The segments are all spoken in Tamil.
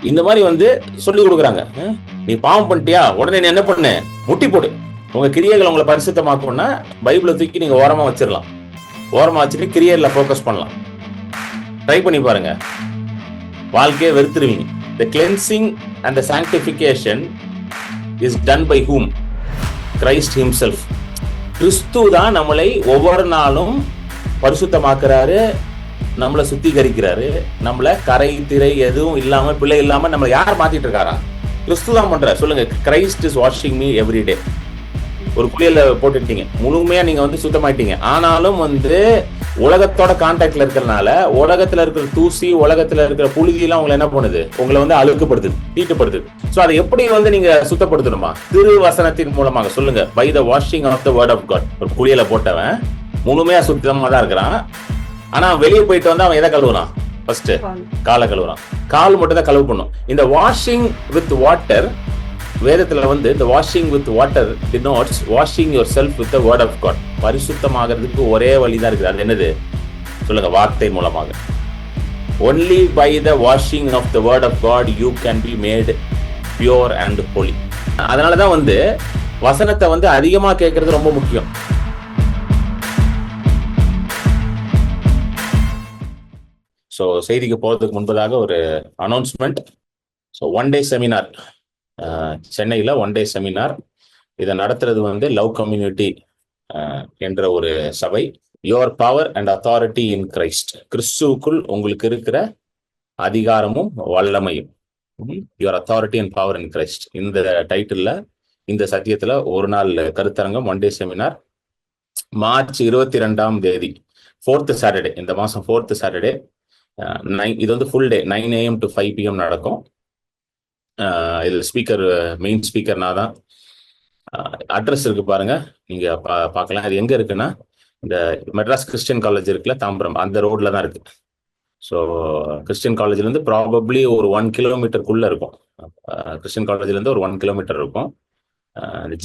இந்த மாதிரி வந்து சொல்லி கொடுக்குறாங்க. நீ பாவம் பண்ணிட்டியா, உடனே நீ என்ன பண்ணு, முட்டி போடு. உங்க கிரியைகள் உங்களை பரிசுத்தமாக்கும்னா பைபிளை தூக்கி நீங்க ஓரமா வச்சிடலாம். ஓரமா வச்சுட்டு கிரியைல ஃபோக்கஸ் பண்ணலாம். ட்ரை பண்ணி பாருங்க, வாழ்க்கையை வெறுத்துருவீங்க. The cleansing and the sanctification is done by whom? Christ himself. கிறிஸ்து தான் நம்மளை ஒவ்வொரு நாளும் பரிசுத்தமாக்குறாரு, நம்மளை சுத்திகரிக்கிறாரு. நம்மள கரை திரை எதுவும் இல்லாம, பிள்ளை இல்லாம நம்மளை யார் மாத்திட்டு இருக்காரா? கிறிஸ்து தான் பண்றாரு. சொல்லுங்க, Christ is washing me every டே. ஒரு குளியல போட்டுட்டீங்க, முழுமையா நீங்க வந்து சுத்தமாயிட்டீங்க. ஆனாலும் வந்து உலகத்தோட கான்டாக்ட்ல இருக்கிறதுனால உலகத்துல இருக்கிற தூசி, உலகத்துல இருக்கிற புழுதி எல்லாம் உங்களை என்ன பண்ணுது, உங்களை வந்து அழுக்குப்படுத்துது, தீட்டுப்படுத்துது. சோ அதை எப்படி வந்து நீங்க சுத்தப்படுத்தணுமா? திரு வசனத்தின் மூலமாக. சொல்லுங்க, by the washing of the word of God. ஒரு குளியல போட்டவன் முழுமையா சுத்தமா தான் இருக்கிறான். ஆனா வெளியே போயிட்டு வந்து அவன் எதை கழுவுறான்? ஃபர்ஸ்ட் காலை கழுவுறான். கால் மட்டும் தான் கழுவு பண்ணும். இந்த வாஷிங் வித் வாட்டர், வேதத்துல வந்து இந்த washing with water denotes washing yourself with the word of God. பரிசுத்தமாகிறதுக்கு ஒரே வழிதான் இருக்குது. அது என்னது? சொல்லுங்க, வார்த்தை மூலமாக. Only by the washing of the word of God you can be made pure and holy. அதனாலதான் வந்து வசனத்தை வந்து அதிகமா கேட்கறது ரொம்ப முக்கியம். ஸோ செய்திக்கு போறதுக்கு முன்பதாக ஒரு announcement. So one day seminar, சென்னையில் ஒன் டே செமினார். இதை நடத்துறது வந்து லவ் கம்யூனிட்டி என்ற ஒரு சபை. Your power and authority in Christ. கிறிஸ்துவுக்குள் உங்களுக்கு இருக்கிற அதிகாரமும் வல்லமையும். Your authority and power in Christ. இந்த டைட்டில், இந்த சத்தியத்தில் ஒரு நாள் கருத்தரங்கம், one day seminar, March 22 4th Saturday, இந்த மாதம் 4th சாட்டர்டே. இது வந்து full day, 9 AM to 5 PM நடக்கும். இது ஸ்பீக்கர், மெயின் ஸ்பீக்கர் நான் தான். அட்ரஸ் இருக்கு பாருங்க, நீங்க பார்க்கலாம். அது எங்க இருக்குன்னா, இந்த மெட்ராஸ் கிறிஸ்டியன் காலேஜ் இருக்குல்ல, தாம்பரம், அந்த ரோட்ல தான் இருக்கு. ஸோ கிறிஸ்டியன் காலேஜ்ல இருந்து ப்ராபப்ளி ஒரு 1 கிலோமீட்டருக்குள்ள இருக்கும். கிறிஸ்டியன் காலேஜ்ல இருந்து ஒரு 1 கிலோமீட்டர் இருக்கும்.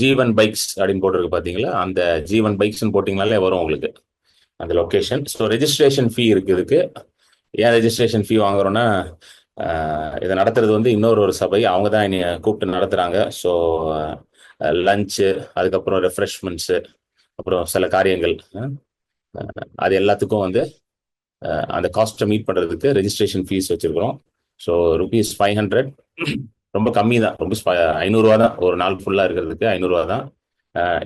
ஜீவன் பைக்ஸ் அப்படின்னு போட்டிருக்கு பாத்தீங்களா, அந்த ஜீவன் பைக்ஸ் போட்டீங்கனாலே வரும் உங்களுக்கு அந்த லொகேஷன். ஸோ ரெஜிஸ்ட்ரேஷன் ஃபீ இருக்கு இதுக்கு. ஏன் ரெஜிஸ்ட்ரேஷன் ஃபீ வாங்குறோம்னா, இதை நடத்துறது வந்து இன்னொரு சபை, அவங்க தான் என்னை கூப்பிட்டு நடத்துறாங்க. ஸோ லஞ்சு, அதுக்கப்புறம் ரெஃப்ரெஷ்மெண்ட்ஸு, அப்புறம் சில காரியங்கள், அது எல்லாத்துக்கும் வந்து அந்த காஸ்ட்டை மீட் பண்ணுறதுக்கு ரெஜிஸ்ட்ரேஷன் ஃபீஸ் வச்சுருக்கிறோம். ஸோ ₹500, ரொம்ப கம்மி தான். ரொம்ப 500 தான், ஒரு நாள் ஃபுல்லாக இருக்கிறதுக்கு 500 தான்.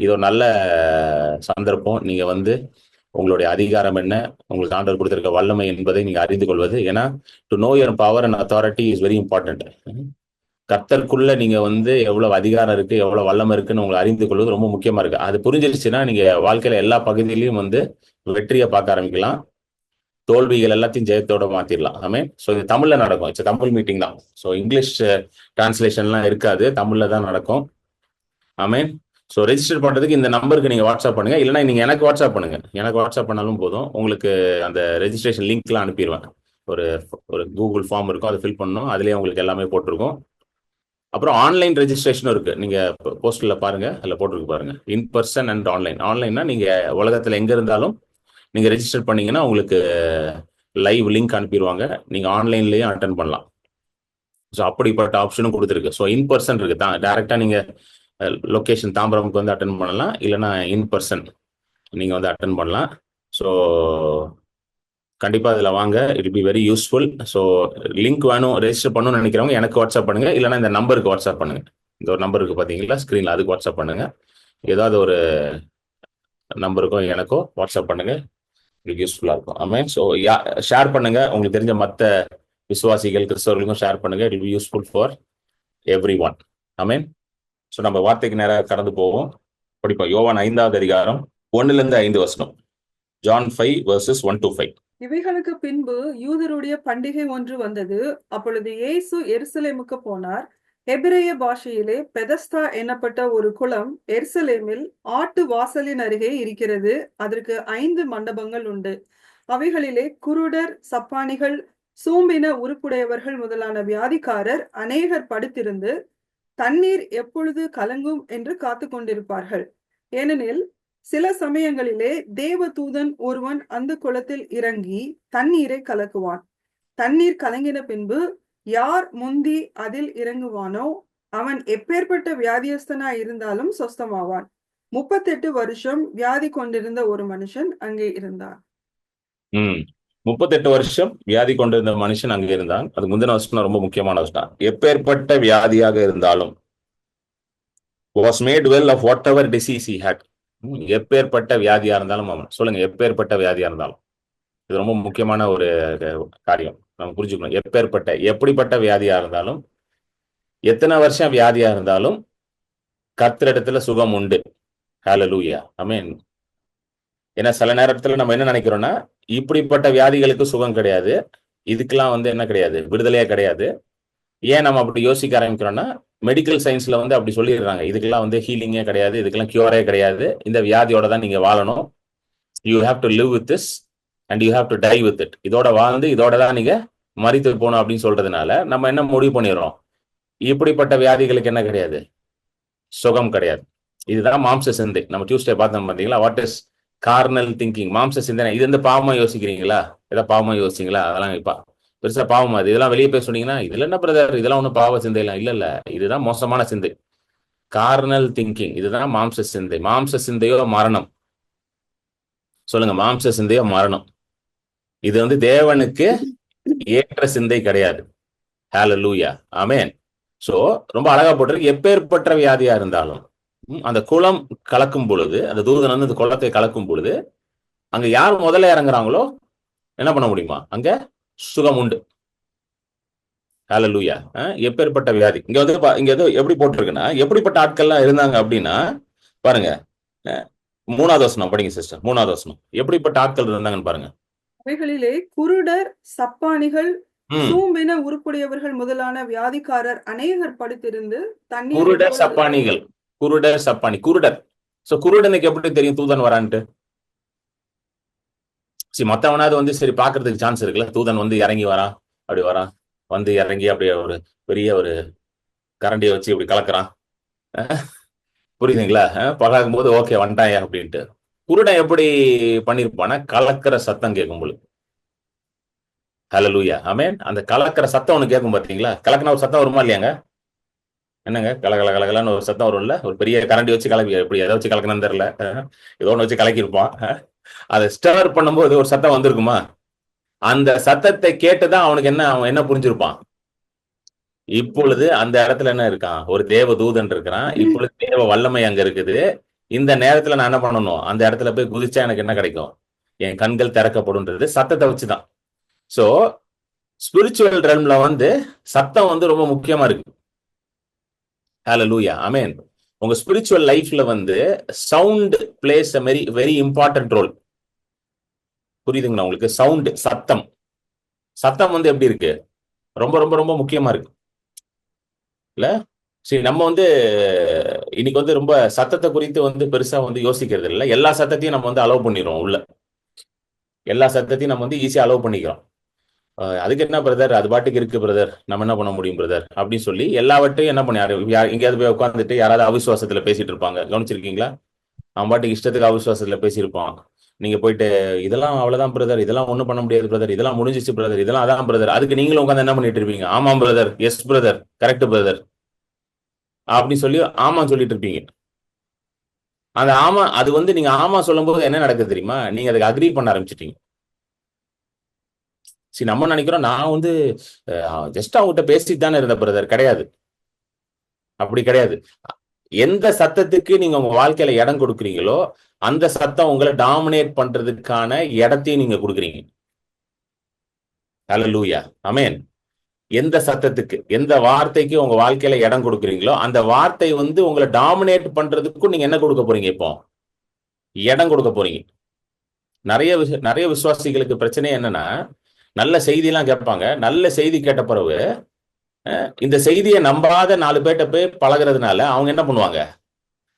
இது ஒரு நல்ல சந்தர்ப்பம். நீங்கள் வந்து உங்களுடைய அதிகாரம் என்ன, உங்களுக்கு ஆண்டவர் கொடுத்திருக்க வல்லமை என்பதை நீங்க அறிந்து கொள்வது. ஏன்னா to know your power and authority is very important. கர்த்தருக்குள்ள நீங்க வந்து எவ்வளவு அதிகாரம் இருக்கு, எவ்வளவு வல்லமை இருக்குன்னு உங்களை அறிந்து கொள்வது ரொம்ப முக்கியமா இருக்கு. அது புரிஞ்சிருச்சுன்னா நீங்க வாழ்க்கையில எல்லா பகுதியிலையும் வந்து வெற்றியை பார்க்க ஆரம்பிக்கலாம். தோல்விகள் எல்லாத்தையும் ஜெயத்தோட மாத்திரலாம். ஆமே. ஸோ இது தமிழ்ல நடக்கும். இட்ஸ் தமிழ் மீட்டிங் தான். ஸோ இங்கிலீஷ் டிரான்ஸ்லேஷன்லாம் இருக்காது, தமிழ்ல தான் நடக்கும். ஆமே. ஸோ ரெஜிஸ்டர் பண்ணுறதுக்கு இந்த நம்பருக்கு நீங்கள் வாட்ஸ்அப் பண்ணுங்க, இல்லைனா நீங்கள் எனக்கு வாட்ஸ்அப் பண்ணுங்க. எனக்கு வாட்ஸ்அப் பண்ணாலும் போதும். உங்களுக்கு அந்த ரெஜிஸ்ட்ரேஷன் லிங்க்லாம் அனுப்பிடுவேன். ஒரு கூகுள் ஃபார்ம் இருக்கும், அதை ஃபில் பண்ணணும். அதுலேயே உங்களுக்கு எல்லாமே போட்டிருக்கும். அப்புறம் ஆன்லைன் ரெஜிஸ்ட்ரேஷனும் இருக்கு. நீங்கள் போஸ்டரில் பாருங்க, அதில் போட்டிருக்கு பாருங்க, இன் பர்சன் அண்ட் ஆன்லைன். ஆன்லைன்னா நீங்கள் உலகத்தில் எங்கே இருந்தாலும் நீங்கள் ரெஜிஸ்டர் பண்ணீங்கன்னா உங்களுக்கு லைவ் லிங்க் அனுப்பிடுவாங்க. நீங்கள் ஆன்லைன்லேயும் அட்டன் பண்ணலாம். ஸோ அப்படிப்பட்ட ஆப்ஷனும் கொடுத்துருக்கு. ஸோ இன் பர்சன் இருக்கு தான், டைரெக்டாக நீங்கள் லொக்கேஷன் தாம்பரமுக்கு வந்து அட்டன் பண்ணலாம், இல்லைனா இன் பர்சன் நீங்கள் வந்து அட்டன் பண்ணலாம். ஸோ கண்டிப்பாக அதில் வாங்க, it be very useful. So link வேணும், ரெஜிஸ்டர் பண்ணணும்னு நினைக்கிறவங்க எனக்கு வாட்ஸ்அப் பண்ணுங்க, இல்லைனா இந்த நம்பருக்கு வாட்ஸ்அப் பண்ணுங்க. இந்த ஒரு நம்பருக்கு பார்த்தீங்களா ஸ்க்ரீனில், அதுக்கு வாட்ஸ்அப் பண்ணுங்க. ஏதாவது ஒரு நம்பருக்கோ எனக்கோ வாட்ஸ்அப் பண்ணுங்க, இது யூஸ்ஃபுல்லாக இருக்கும். ஆமாம். ஸோ ஷேர் பண்ணுங்க, உங்களுக்கு தெரிஞ்ச மற்ற விசுவாசிகள், கிறிஸ்தவர்களுக்கும் ஷேர் பண்ணுங்க. It be useful for every one. Amen. So நம்ம வார்த்தைக்கு நேராக கடந்து போவோம், படிப்போம். யோவான் 5வது அதிகாரம் 1-5 John 5:1-5. இவைகளுக்கு பின்பு யூதருடைய பண்டிகை ஒன்று வந்தது. அப்பொழுது இயேசு எருசலேமுக்கு போனார். எபிரேய பாஷையிலே பெதஸ்தா என்னப்பட்ட ஒரு குளம் எருசலேமில் ஆட்டு வாசலின் அருகே இருக்கிறது. அதற்கு 5 மண்டபங்கள் உண்டு. அவைகளிலே குருடர், சப்பானிகள், சூம்பின உறுப்புடையவர்கள் முதலான வியாதிக்காரர் அநேகர் படுத்திருந்து தண்ணீர் எப்பொழுது கலங்கும் என்று காத்து கொண்டிருப்பார்கள். ஏனெனில் சில சமயங்களிலே தேவ தூதன் ஒருவன் அந்த குளத்தில் இறங்கி தண்ணீரை கலக்குவான். தண்ணீர் கலங்கின பின்பு யார் முந்தி அதில் இறங்குவானோ அவன் எப்பேற்பட்ட வியாதியஸ்தனா இருந்தாலும் சொஸ்தமாவான். 38 வருஷம் வியாதி கொண்டிருந்த ஒரு மனுஷன் அங்கே இருந்தான். 38 வருஷம் வியாதி கொண்டிருந்த மனுஷன் அங்கே இருந்தான். அது முந்தின வருஷம் ரொம்ப முக்கியமான வருஷம். எப்பேற்பட்ட வியாதியாக இருந்தாலும் was made well of whatever disease he had. எப்பேற்பட்ட வியாதியா இருந்தாலும் அவன் சொல்லுங்க, எப்பேற்பட்ட வியாதியா இருந்தாலும். இது ரொம்ப முக்கியமான ஒரு காரியம் நம்ம புரிஞ்சுக்கணும். எப்பேற்பட்ட எப்படிப்பட்ட வியாதியா இருந்தாலும், எத்தனை வருஷம் வியாதியா இருந்தாலும் கர்த்தரிடத்துல சுகம் உண்டு. ஹல்லேலூயா, ஆமென். ஏன்னா சில நேரத்துல நம்ம என்ன நினைக்கிறோம்னா, இப்படிப்பட்ட வியாதிகளுக்கு சுகம் கிடையாது, இதுக்கெல்லாம் என்ன கிடையாது, விடுதலையா கிடையாது. ஏன் நம்ம அப்படி யோசிக்க ஆரம்பிக்கிறோம்னா, மெடிக்கல் சயின்ஸ்ல அப்படி சொல்லிடுறாங்க, இதுக்கெல்லாம் ஹீலிங்கே கிடையாது, இதுக்கெல்லாம் கியூரே கிடையாது, இந்த வியாதியோட தான் நீங்க வாழணும், you have to live with this and you have to die with it. இதோட வாழ்ந்து இதோட தான் நீங்க மரித்து போகணும் அப்படின்னு சொல்றதுனால நம்ம என்ன முடிவு பண்ணிடுறோம், இப்படிப்பட்ட வியாதிகளுக்கு என்ன கிடையாது, சுகம் கிடையாது. இதுதான் மாம்ச சிந்தை. நம்ம டியூஸ்டே பார்த்தோம் பார்த்தீங்களா, வாட் இஸ் கார்னல் திங்கிங், மாம்ச சிந்தனை. இது பாவமா யோசிக்கிறீங்களா, ஏதாவது பாவமா யோசிச்சிங்களா, அதெல்லாம் இப்ப பெருசா பாவம். அது இதெல்லாம் வெளியே போய் சொன்னீங்கன்னா, இதுல என்ன பிரதர், இதெல்லாம் ஒன்றும் பாவ சிந்தையெல்லாம் இல்ல. இதுதான் மோசமான சிந்தை, கார்னல் திங்கிங். இதுதான் மாம்ச சிந்தை. மாம்ச சிந்தையோ மரணம். சொல்லுங்க, மாம்ச சிந்தையோ மரணம். இது தேவனுக்கு ஏற்ற சிந்தை கிடையாது. ஹல்லேலூயா, ஆமென். சோ ரொம்ப அழகா போட்டிருக்கு, எப்பேற்பட்ட வியாதியா இருந்தாலும் அந்த குளம் கலக்கும் பொழுது, அந்த தூதன் அந்த குளத்தை கலக்கும் பொழுது அங்க யார் முதல்ல இறங்குறாங்களோ என்ன பண்ண முடியுமா, அங்க சுகம் உண்டு. ஹல்லேலூயா. எப்பேற்பட்ட வியாதி. இங்க எப்படி போட்டிருக்குன்னா, எப்படிப்பட்ட ஆட்கள்லாம் இருந்தாங்க அப்படின்னா பாருங்க, 3வது வசனம் படிங்க சிஸ்டர். 3வது வசனம், எப்படிப்பட்ட ஆட்கள் இருந்தாங்கன்னு பாருங்க. அவைகளிலே குருடர், சப்பானிகள், சூம்பின உருப்புடையவர்கள் முதலான வியாதிக்காரர் அநேகர் படுத்திருந்து தண்ணீர். குருடர் சப்பானிகள், குருடர் சப்பானி, குருடர். சோ குருடனுக்கு எப்படி தெரியும் தூதன் வரான்ட்டு? மத்தவனாவது சரி பாக்குறதுக்கு சான்ஸ் இருக்குல்ல, தூதன் இறங்கி வரான், அப்படி வரான், இறங்கி அப்படியே ஒரு பெரிய ஒரு கரண்டியை வச்சு இப்படி கலக்குறான், புரியுதுங்களா? பழகும் போது ஓகே வந்துட்டாயா அப்படின்ட்டு. குருடன் எப்படி பண்ணிருப்பானா, கலக்கிற சத்தம் கேட்கும் பொழுது. ஹல்லேலூயா, ஆமென். அந்த கலக்கிற சத்தம் ஒண்ணு கேட்கும் பாத்தீங்களா, கலக்கின ஒரு சத்தம் வருமா இல்லையாங்க? என்னங்க, கலகல கலகலன்னு ஒரு சத்தம் வரும்ல, ஒரு பெரிய கரண்டி வச்சு கலக்கி, எப்படி எதை வச்சு கலக்கணும்னு தெரியல, ஏதோ ஒன்று வச்சு கலக்கியிருப்பான். அதை ஸ்டர் பண்ணும்போது ஒரு சத்தம் வந்திருக்குமா, அந்த சத்தத்தை கேட்டுதான் அவனுக்கு அவன் என்ன புரிஞ்சிருப்பான், இப்பொழுது அந்த இடத்துல என்ன இருக்கான், ஒரு தேவ தூதன் இருக்கிறான், இப்பொழுது தேவ வல்லமை அங்க இருக்குது, இந்த நேரத்துல நான் என்ன பண்ணணும், அந்த இடத்துல போய் குதிச்சா எனக்கு என்ன கிடைக்கும், என் கண்கள் திறக்கப்படும்ன்றது சத்தத்தை வச்சுதான். சோ ஸ்பிரிச்சுவல் ரெல்ம்ல சத்தம் ரொம்ப முக்கியமா இருக்கு. ஹல்லேலூயா, ஆமென். உங்க ஸ்பிரிச்சுவல் லைஃப்ல sound plays a very very important role. புரியுதுங்களா உங்களுக்கு? சவுண்ட், சத்தம். சத்தம் எப்படி இருக்கு, ரொம்ப ரொம்ப ரொம்ப முக்கியமா இருக்கு இல்ல? சரி, நம்ம இன்னைக்கு ரொம்ப சத்தத்தை குறித்து பெருசா யோசிக்கிறது இல்லை. எல்லா சத்தத்தையும் நம்ம அலோவ் பண்ணிடுறோம் உள்ள. எல்லா சத்தத்தையும் நம்ம ஈஸியா அலோவ் பண்ணிக்கிறோம். அதுக்கு என்ன பிரதர், அது பாட்டுக்கு இருக்கு பிரதர், நம்ம என்ன பண்ண முடியும் பிரதர் அப்படின்னு சொல்லி எல்லாவற்றையும் என்ன பண்ண, எங்கேயாவது போய் உட்காந்துட்டு யாராவது அவிசுவாசத்துல பேசிட்டு இருப்பாங்க, கவனிச்சிருக்கீங்களா? அவன் பாட்டுக்கு இஷ்டத்துக்கு அவிசுவாசத்துல பேசியிருப்பான். நீங்க போயிட்டு இதெல்லாம் அவ்வளவுதான் பிரதர், இதெல்லாம் ஒண்ணும் பண்ண முடியாது பிரதர், இதெல்லாம் முடிஞ்சிச்சு பிரதர், இதெல்லாம் அதான் பிரதர். அதுக்கு நீங்களும் உட்காந்து என்ன பண்ணிட்டு இருப்பீங்க, ஆமாம் brother, yes brother, correct brother அப்படின்னு சொல்லி ஆமா சொல்லிட்டு இருப்பீங்க. அந்த ஆமா, அது நீங்க ஆமா சொல்லும் போது என்ன நடக்குது தெரியுமா, நீங்க அதுக்கு அக்ரி பண்ண ஆரம்பிச்சிட்டீங்க. சரி, நம்ம நினைக்கிறோம் நான் ஜஸ்ட் அவங்ககிட்ட பேசிட்டு தானே இருந்த பிரதர். கிடையாது, அப்படி கிடையாது. எந்த சத்தத்துக்கு நீங்க உங்க வாழ்க்கையில இடம் கொடுக்குறீங்களோ அந்த சத்தம் உங்களை டாமினேட் பண்றதுக்கான இடத்தையும் நீங்க கொடுக்குறீங்க. ஹல்லேலூயா, ஆமென். எந்த சத்தத்துக்கு, எந்த வார்த்தைக்கு உங்க வாழ்க்கையில இடம் கொடுக்குறீங்களோ அந்த வார்த்தை உங்களை டாமினேட் பண்றதுக்கும் நீங்க என்ன கொடுக்க போறீங்க, இப்போ இடம் கொடுக்க போறீங்க. நிறைய விசுவாசிகளுக்கு பிரச்சனை என்னன்னா, நல்ல செய்தியெல்லாம் கேட்பாங்க, நல்ல செய்தி கேட்ட பிறகு இந்த செய்தியை நம்பாத 4 பேர்ட்ட போய் பழகிறதுனால அவங்க என்ன பண்ணுவாங்க,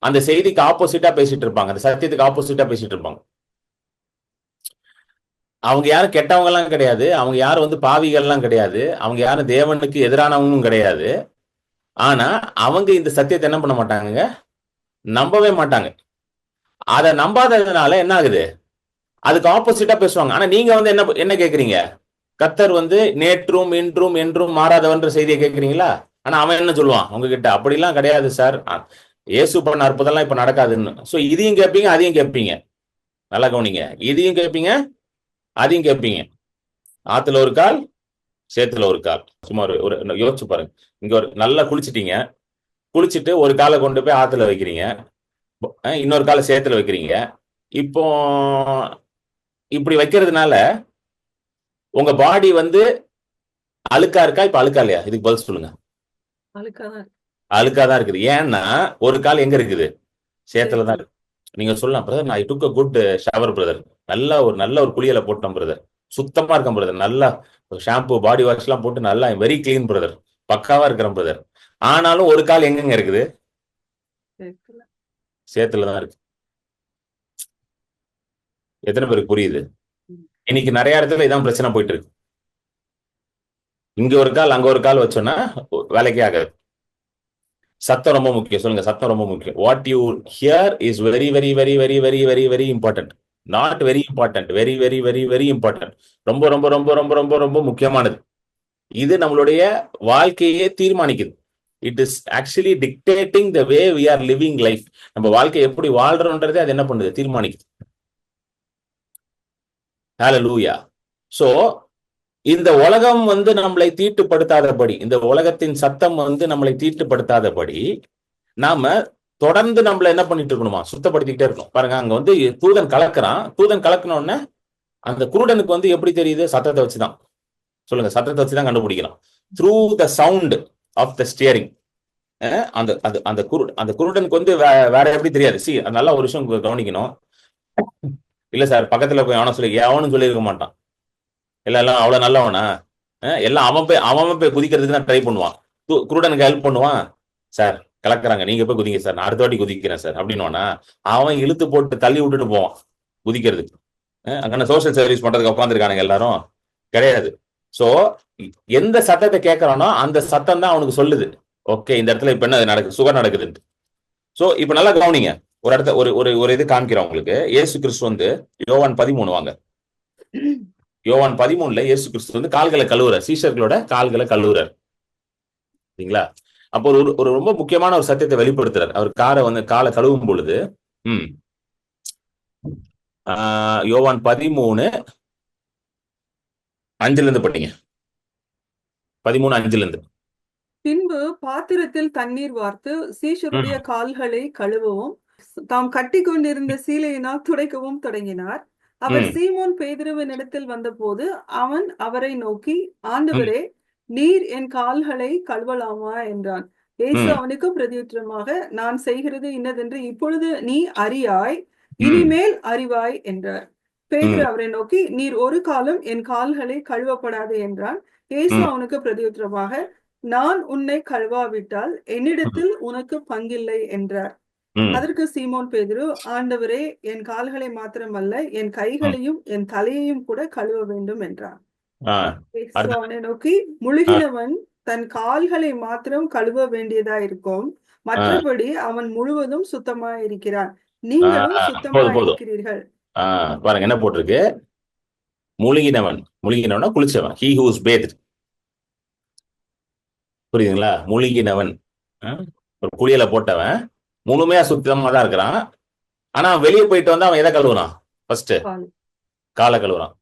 அந்த செய்திக்கு ஆப்போசிட்டா பேசிட்டு இருப்பாங்க, அந்த சத்தியத்துக்கு ஆப்போசிட்டா பேசிட்டு இருப்பாங்க. அவங்க யாரும் கெட்டவங்க எல்லாம் கிடையாது, அவங்க யாரும் பாவிகள் எல்லாம் கிடையாது, அவங்க யாரும் தேவனுக்கு எதிரானவங்களும் கிடையாது. ஆனா அவங்க இந்த சத்தியத்தை என்ன பண்ண மாட்டாங்க, நம்பவே மாட்டாங்க. அதை நம்பாததுனால என்ன ஆகுது, அதுக்கு ஆப்போசிட்டா பேசுவாங்க. ஆனா நீங்க என்ன கேக்குறீங்க, கர்த்தர் வந்து நேற்றும் இன்றும் என்றும் மாறாதவன்ற செய்தியை கேட்கிறீங்களா? ஆனா அவன் என்ன சொல்லுவான் உங்ககிட்ட, அப்படிலாம் கிடையாது சார், இயேசு பண்ண அற்புதம்லாம் இப்ப நடக்காதுன்னு. சோ இதையும் கேட்பீங்க அதையும் கேட்பீங்க. நல்லா கவனிங்க, இதையும் கேட்பீங்க அதையும் கேட்பீங்க. ஆத்துல ஒரு கால் சேத்துல ஒரு கால். சும்மா ஒரு யோசிச்சு பாருங்க. இங்க ஒரு நல்லா குளிச்சிட்டீங்க, குளிச்சுட்டு ஒரு காலை கொண்டு போய் ஆத்துல வைக்கிறீங்க, இன்னொரு காலை சேத்துல வைக்கிறீங்க. இப்போ இப்படி வைக்கிறதுனால உங்க பாடி வந்து அழுக்கா இருக்கா இப்ப அழுக்கா இல்லையா? இதுக்கு பதில் சொல்லுங்க. அழுக்காதான் அழுக்காதான் இருக்குது. ஏன்னா ஒரு கால் எங்க இருக்குது? சேத்துலதான் இருக்கு. நீங்க சொல்லலாம் பிரதர், நான் டுக் அ குட் ஷவர் பிரதர், நல்ல ஒரு குளியலை போட்டோம் பிரதர், சுத்தமா இருக்கேன் பிரதர், நல்லா ஷாம்பு பாடி வாஷ் எல்லாம் போட்டு நல்லா வெரி கிளீன் பிரதர், பக்காவா இருக்கிறேன் பிரதர். ஆனாலும் ஒரு கால் எங்கெங்க இருக்குது? சேத்துலதான் இருக்கு. எத்தனை பேருக்கு புரியுது? இன்னைக்கு நிறைய இடத்துல இதான் பிரச்சனை போயிட்டு இருக்கு. இங்க ஒரு கால் அங்க ஒரு கால் வச்சோன்னா வேலைக்கே ஆகாது. சத்தம் ரொம்ப முக்கியம். சொல்லுங்க, சத்தம் ரொம்ப முக்கியம். What you here is very very very very very very very important. Not very important, very very very very important. ரொம்ப ரொம்ப ரொம்ப ரொம்ப ரொம்ப ரொம்ப முக்கியமானது. இது நம்மளுடைய வாழ்க்கையே தீர்மானிக்குது. It is actually dictating the way we are living life. நம்ம வாழ்க்கை எப்படி வாழ்றோன்றதே அது என்ன பண்ணுது? தீர்மானிக்குது. ஹalleluya. சோ இந்த உலகம் வந்து நம்மளை தீட்டுப்படுத்தாதபடி, இந்த உலகத்தின் சத்தம் வந்து நம்மளை தீட்டுப்படுத்தாதபடி நாம தொடர்ந்து நம்மள என்ன பண்ணிட்டு இருக்கணுமா? சுத்தப்படுத்திக்கிட்டே இருக்கணும். பாருங்க, அங்க வந்து தூதன் கலக்குறான். தூதன் கலக்கணும்னு அந்த குருடனுக்கு வந்து எப்படி தெரியுது? சத்தத்தை வச்சுதான். சொல்லுங்க, சத்தத்தை வச்சுதான் கண்டுபிடிக்கலாம். Through the sound of the steering. அந்த குருடனுக்கு வந்து வேற எப்படி தெரியாது? சி, நல்லா ஒரு விஷயம் கவனிக்கணும். இல்ல சார், பக்கத்துல போய் அவனை சொல்லி அவனும் சொல்லியிருக்க மாட்டான். எல்லாம் அவ்வளவு நல்லவனா? எல்லாம் அவன் போய் குதிக்கிறதுக்கு தான் ட்ரை பண்ணுவான். குருடனுக்கு ஹெல்ப் பண்ணுவான். சார் கலக்குறாங்க, நீங்க போய் குதிங்க சார், நான் அடுத்த வாட்டி குதிக்கிறேன் சார் அப்படின்னுவானா? அவன் இழுத்து போட்டு தள்ளி விட்டுட்டு போவான் குதிக்கிறதுக்கு. அங்கே சோசியல் சர்வீஸ் பண்றதுக்கு உட்காந்துருக்கானுங்க எல்லாரும் கிடையாது. சோ எந்த சத்தத்தை கேட்கறானோ அந்த சத்தம் தான் அவனுக்கு சொல்லுது, ஓகே இந்த இடத்துல இப்ப என்ன நடக்குது, சுகம் நடக்குதுன்ட்டு. சோ இப்ப நல்லா கவனிங்க. ஒரு இடத்த ஒரு இது காமிக்கிறேன் உங்களுக்கு. இயேசு கிறிஸ்து வந்து யோவான் 13 வாங்க. யோவான் 13 இயேசு கிறிஸ்து வந்து கால்களை கழுவுறார், சீஷர்களோட கால்களை கழுவுறார். சரிங்களா? அப்போ ஒரு ரொம்ப முக்கியமான ஒரு சத்தியத்தை வெளிப்படுத்துறார். அவர் காலை கழுவும் பொழுது யோவான் 13:5 படிங்க. 13:5. பின்பு பாத்திரத்தில் தண்ணீர் வார்த்து சீஷருடைய கால்களை கழுவவும் தாம் கட்டி கொண்டிருந்த சீலையினால் துடைக்கவும் தொடங்கினார். அவர் சீமோன் பேதுருவினிடத்தில் வந்தபோது அவன் அவரை நோக்கி, ஆண்டவரே, நீர் என் கால்களை கழுவலாமா என்றான். இயேசு அவனுக்கு பிரதியுத்தரமாக, நான் செய்கிறது இன்னதென்று இப்பொழுது நீ அறியாய், இனிமேல் அறிவாய் என்றார். பேதுரு அவரை நோக்கி, நீர் ஒரு காலம் என் கால்களை கழுவப்படாது என்றான். இயேசு அவனுக்கு பிரதியுத்தரமாக, நான் உன்னை கழுவாவிட்டால் என்னிடத்தில் உனக்கு பங்கில்லை என்றார். அதற்கு சீமோன் பேதுரு, ஆண்டவரே, என் கால்களை மாத்திரமல்ல, என் கைகளையும் என் தலையையும் கூட கழுவ வேண்டும் என்றான். அவனை நோக்கி, முழுகினவன் தன் கால்களை மாத்திரம் கழுவ வேண்டியதா இருக்கும், மற்றபடி அவன் முழுவதும் சுத்தமா இருக்கிறான். நீங்களும் சுத்தமா இருக்கிறீர்கள். பாருங்க என்ன போட்டிருக்கு? முழுகினவன் குளிச்சவன். he who is bathed. புரியுதுங்களா? முழுகினவன், ஒரு குளியல போட்டவன் முழுமையா சுத்தமா தான் இருக்கிறான். ஆனா வெளியே போயிட்டு வந்து அவன் எதை கழுவுறான்? ஃபர்ஸ்ட் காலை கழுவுறான்.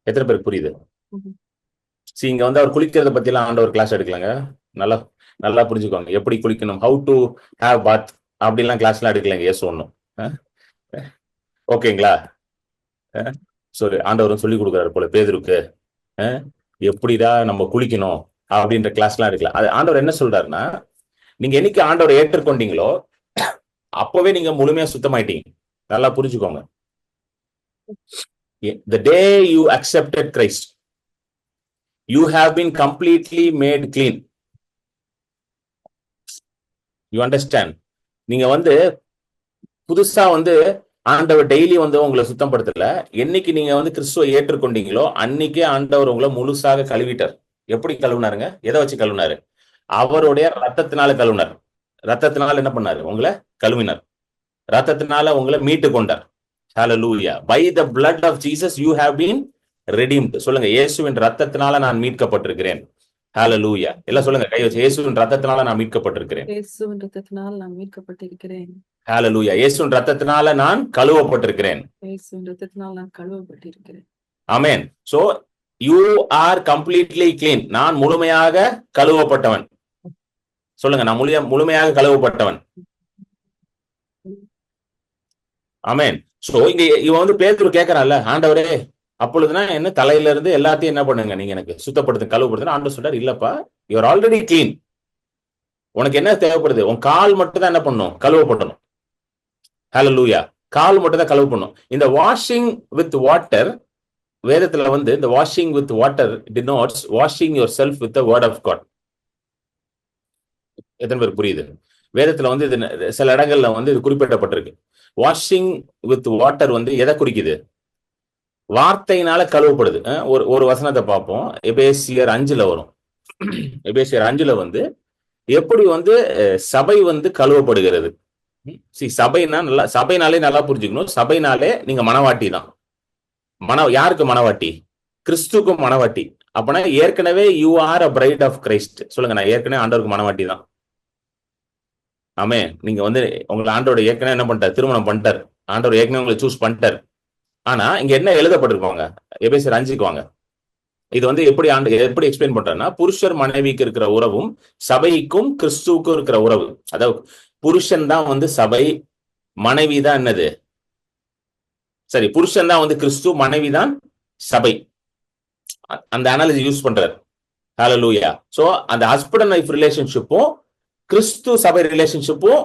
எத்தனை பேருக்கு புரியுது? இங்க வந்து அவர் குளிக்கிறத பத்தி எல்லாம் ஆண்டவர் கிளாஸ் எடுக்கலாங்க. நல்லா நல்லா புரிஞ்சுக்கோங்க. எப்படி குளிக்கணும், ஹவு டு ஹேவ் பாத் அப்படிலாம் கிளாஸ் எல்லாம் எடுக்கலங்க. எஸ் ஒண்ணும் ஓகேங்களா? சொல்லி ஆண்டவரும் சொல்லி கொடுக்குறாரு போல பேதுருக்கு, எப்படிடா நம்ம குளிக்கணும் அப்படின்ற கிளாஸ் எல்லாம் எடுக்கலாம். அது ஆண்டவர் என்ன சொல்றாருன்னா, நீங்க என்னைக்கு ஆண்டவரை ஏற்றுக்கொண்டீங்களோ அப்பவே நீங்க முழுமையா சுத்தமாயிட்டீங்க. நல்லா புரிஞ்சுக்கோங்க. The day you accepted Christ, you have been completely made clean. You understand? நீங்க வந்து புதுசா வந்து ஆண்டவர் டெய்லி வந்து உங்களை சுத்தப்படுத்தல. என்னைக்கு நீங்க வந்து கிறிஸ்துவை ஏற்றுக்கொண்டீங்களோ அன்னைக்கே ஆண்டவர் உங்களை முழுசாக கழுவிட்டார். எப்படி கழுவினாருங்க? எதை வச்சு கழுவினாரு? அவருடைய ரத்தத்தினால கழுவினார். ரத்தத்தினால என்ன பண்ணாரு? உங்களை கழுவினார். ரத்தத்தினால உங்களை மீட்டு கொண்டார். Hallelujah. By the blood of Jesus you have been redeemed. சொல்லுங்க, இயேசுவின் ரத்தத்தினால நான் மீட்கப்பட்டிருக்கிறேன். ஹalleluya. எல்லாம் சொல்லுங்க, கை வச்சு, இயேசுவின் ரத்தத்தினால நான் மீட்கப்பட்டிருக்கிறேன். இயேசுவின் இரத்தத்தினால் நான் மீட்கப்பட்டிருக்கிறேன். ஹalleluya. இயேசுவின் ரத்தத்தினால நான் கழுவப்பட்டிருக்கிறேன். இயேசுவின் இரத்தத்தினால் நான் கழுவப்பட்டிருக்கிறேன். ஆமென். So you are completely clean. நான் முழுமையாக கழுவப்பட்டவன். சொல்லுங்க, நான் முழுமையாக கழுவப்பட்டவன். ஆமென். சோ இங்க இவன் வந்து பேதுரு கேட்கறான்ல, ஆண்டவரே அப்பொழுதுனா என்ன, தலையில இருந்து எல்லாத்தையும் என்ன பண்ணுங்க, நீங்க எனக்கு சுத்தப்படுத்து, கழுவுப்படுத்துன்னு. ஆண்டவர் சொல்றாரு, இல்லப்பா, யூ ஆர் ஆல்ரெடி கிளீன். உனக்கு என்ன தேவைப்படுது? உன் கால் மட்டும் தான் என்ன பண்ணும், கழுவப்படணும். ஹalleluya. கால் மட்டும் தான் கழுவப்படணும். இந்த வாஷிங் வித் வாட்டர், வேதத்துல வந்து இந்த washing with water denotes washing yourself with the word of God. எத்தனை பேர் புரியுது? வேதத்துல வந்து இது சில இடங்கள்ல வந்து இது குறிப்பிடப்பட்டிருக்கு. வாஷிங் வித் வாட்டர் வந்து எதை குறிக்குது? வார்த்தையினால கழுவப்படுது. ஒரு வசனத்தை பார்ப்போம். எபேசியர் 5 வரும். எபேசியர் 5 வந்து எப்படி வந்து சபை வந்து கழுவப்படுகிறது. சபைனாலே நல்லா புரிஞ்சுக்கணும். சபைனாலே நீங்க மனவாட்டி தான். யாருக்கு மனவாட்டி? கிறிஸ்துக்கும் மனவாட்டி. அப்பனா ஏற்கனவே you are a bride of Christ. சொல்லுங்க, நான் ஏற்கனவே ஆண்டவருக்கு மனவாட்டி தான். ஆமே. நீங்க வந்து உங்களை ஆண்டோட ஏற்கனவே என்ன பண்ணிட்டார்? திருமணம் பண்ணிட்டார். ஆண்டவர் ஏற்கனவே உங்களை சூஸ் பண்ணிட்டார். ஆனா இங்க என்ன எழுதப்பட்டிருப்பாங்க? எபேசியர் 5 வாங்க. இது வந்து எப்படி எக்ஸ்பிளைன் பண்றேன்னா, புருஷர் மனைவிக்கு இருக்கிற உறவும் சபைக்கும் கிறிஸ்துவுக்கும் இருக்கிற உறவு. அதாவது புருஷன் தான் வந்து சபை, மனைவி தான் என்னது? சரி, புருஷன் தான் வந்து கிறிஸ்து, மனைவி தான் சபை. அந்த அனாலஜி யூஸ் பண்றாரு. ஹalleluya. சோ அந்த ஹஸ்பண்ட் அண்ட் ஒய்ஃப் ரிலேஷன்ஷிப்பும் கிறிஸ்து சபை ரிலேஷன்ஷிப்பும்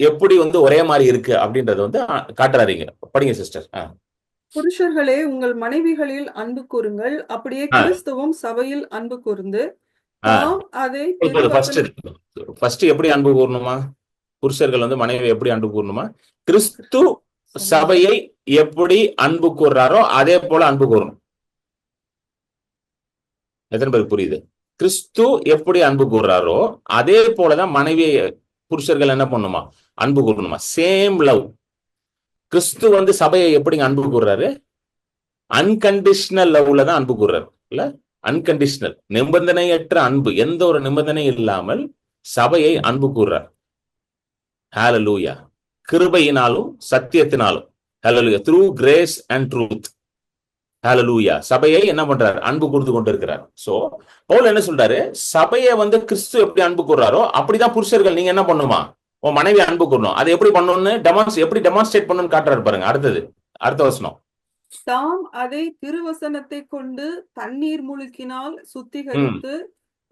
எப்படி வந்து ஒரே மாதிரி இருக்கு அப்படின்றது வந்து காட்டுறாருங்க. படிங்க சிஸ்டர். புருஷர்களே, உங்கள் மனைவிகளில் அன்பு கூறுங்கள், அப்படியே கிறிஸ்துவும் சபையில் அன்பு கூர்ந்து அதை ஃபர்ஸ்ட் எப்படி அன்பு கூறணுமா? புருஷர்கள் வந்து மனைவி எப்படி அன்பு கூறணுமா? கிறிஸ்து சபையை எப்படி அன்பு கூறுறாரோ அதே போல அன்பு கூறணும். எத்தனை பேருக்கு புரியுது? கிறிஸ்து எப்படி அன்பு கூறுறாரோ அதே போலதான் மனைவியை புருஷர்கள் என்ன பண்ணுமா? அன்பு கூறணுமா? Same love. கிறிஸ்து வந்து சபையை எப்படி அன்பு கூறுறாரு? அன்கண்டிஷனல் லவ்ல தான் அன்பு கூறுறாரு. இல்ல, அன்கண்டிஷனல், நிபந்தனையற்ற அன்பு, எந்த ஒரு நிபந்தனையும் இல்லாமல் சபையை அன்பு கூறுறார். ஹalleluya. கிருபையினாலும் சத்தியத்தினாலும். ஹalleluya. Through grace and truth. ஹalleluya. சபையை என்ன பண்றாரு? அன்பு கூர்ந்து கொண்டிருக்கிறார். சோ பவுல் என்ன சொல்றாரு? சபையை வந்து கிறிஸ்து எப்படி அன்பு கூறுறாரோ அப்படிதான் புருஷர்கள் நீங்க என்ன பண்ணுமா? உன் மனைவி அன்பு கூறணும். அதை எப்படி பண்ணணும்னு எப்படி டெமான்ஸ்ட்ரேட் பண்ணணும்னு காட்டுறாரு பாருங்க. அடுத்த வசனம். தாம் அதை திருவசனத்தை கொண்டு தண்ணீர் முழுக்கினால் சுத்திகரித்து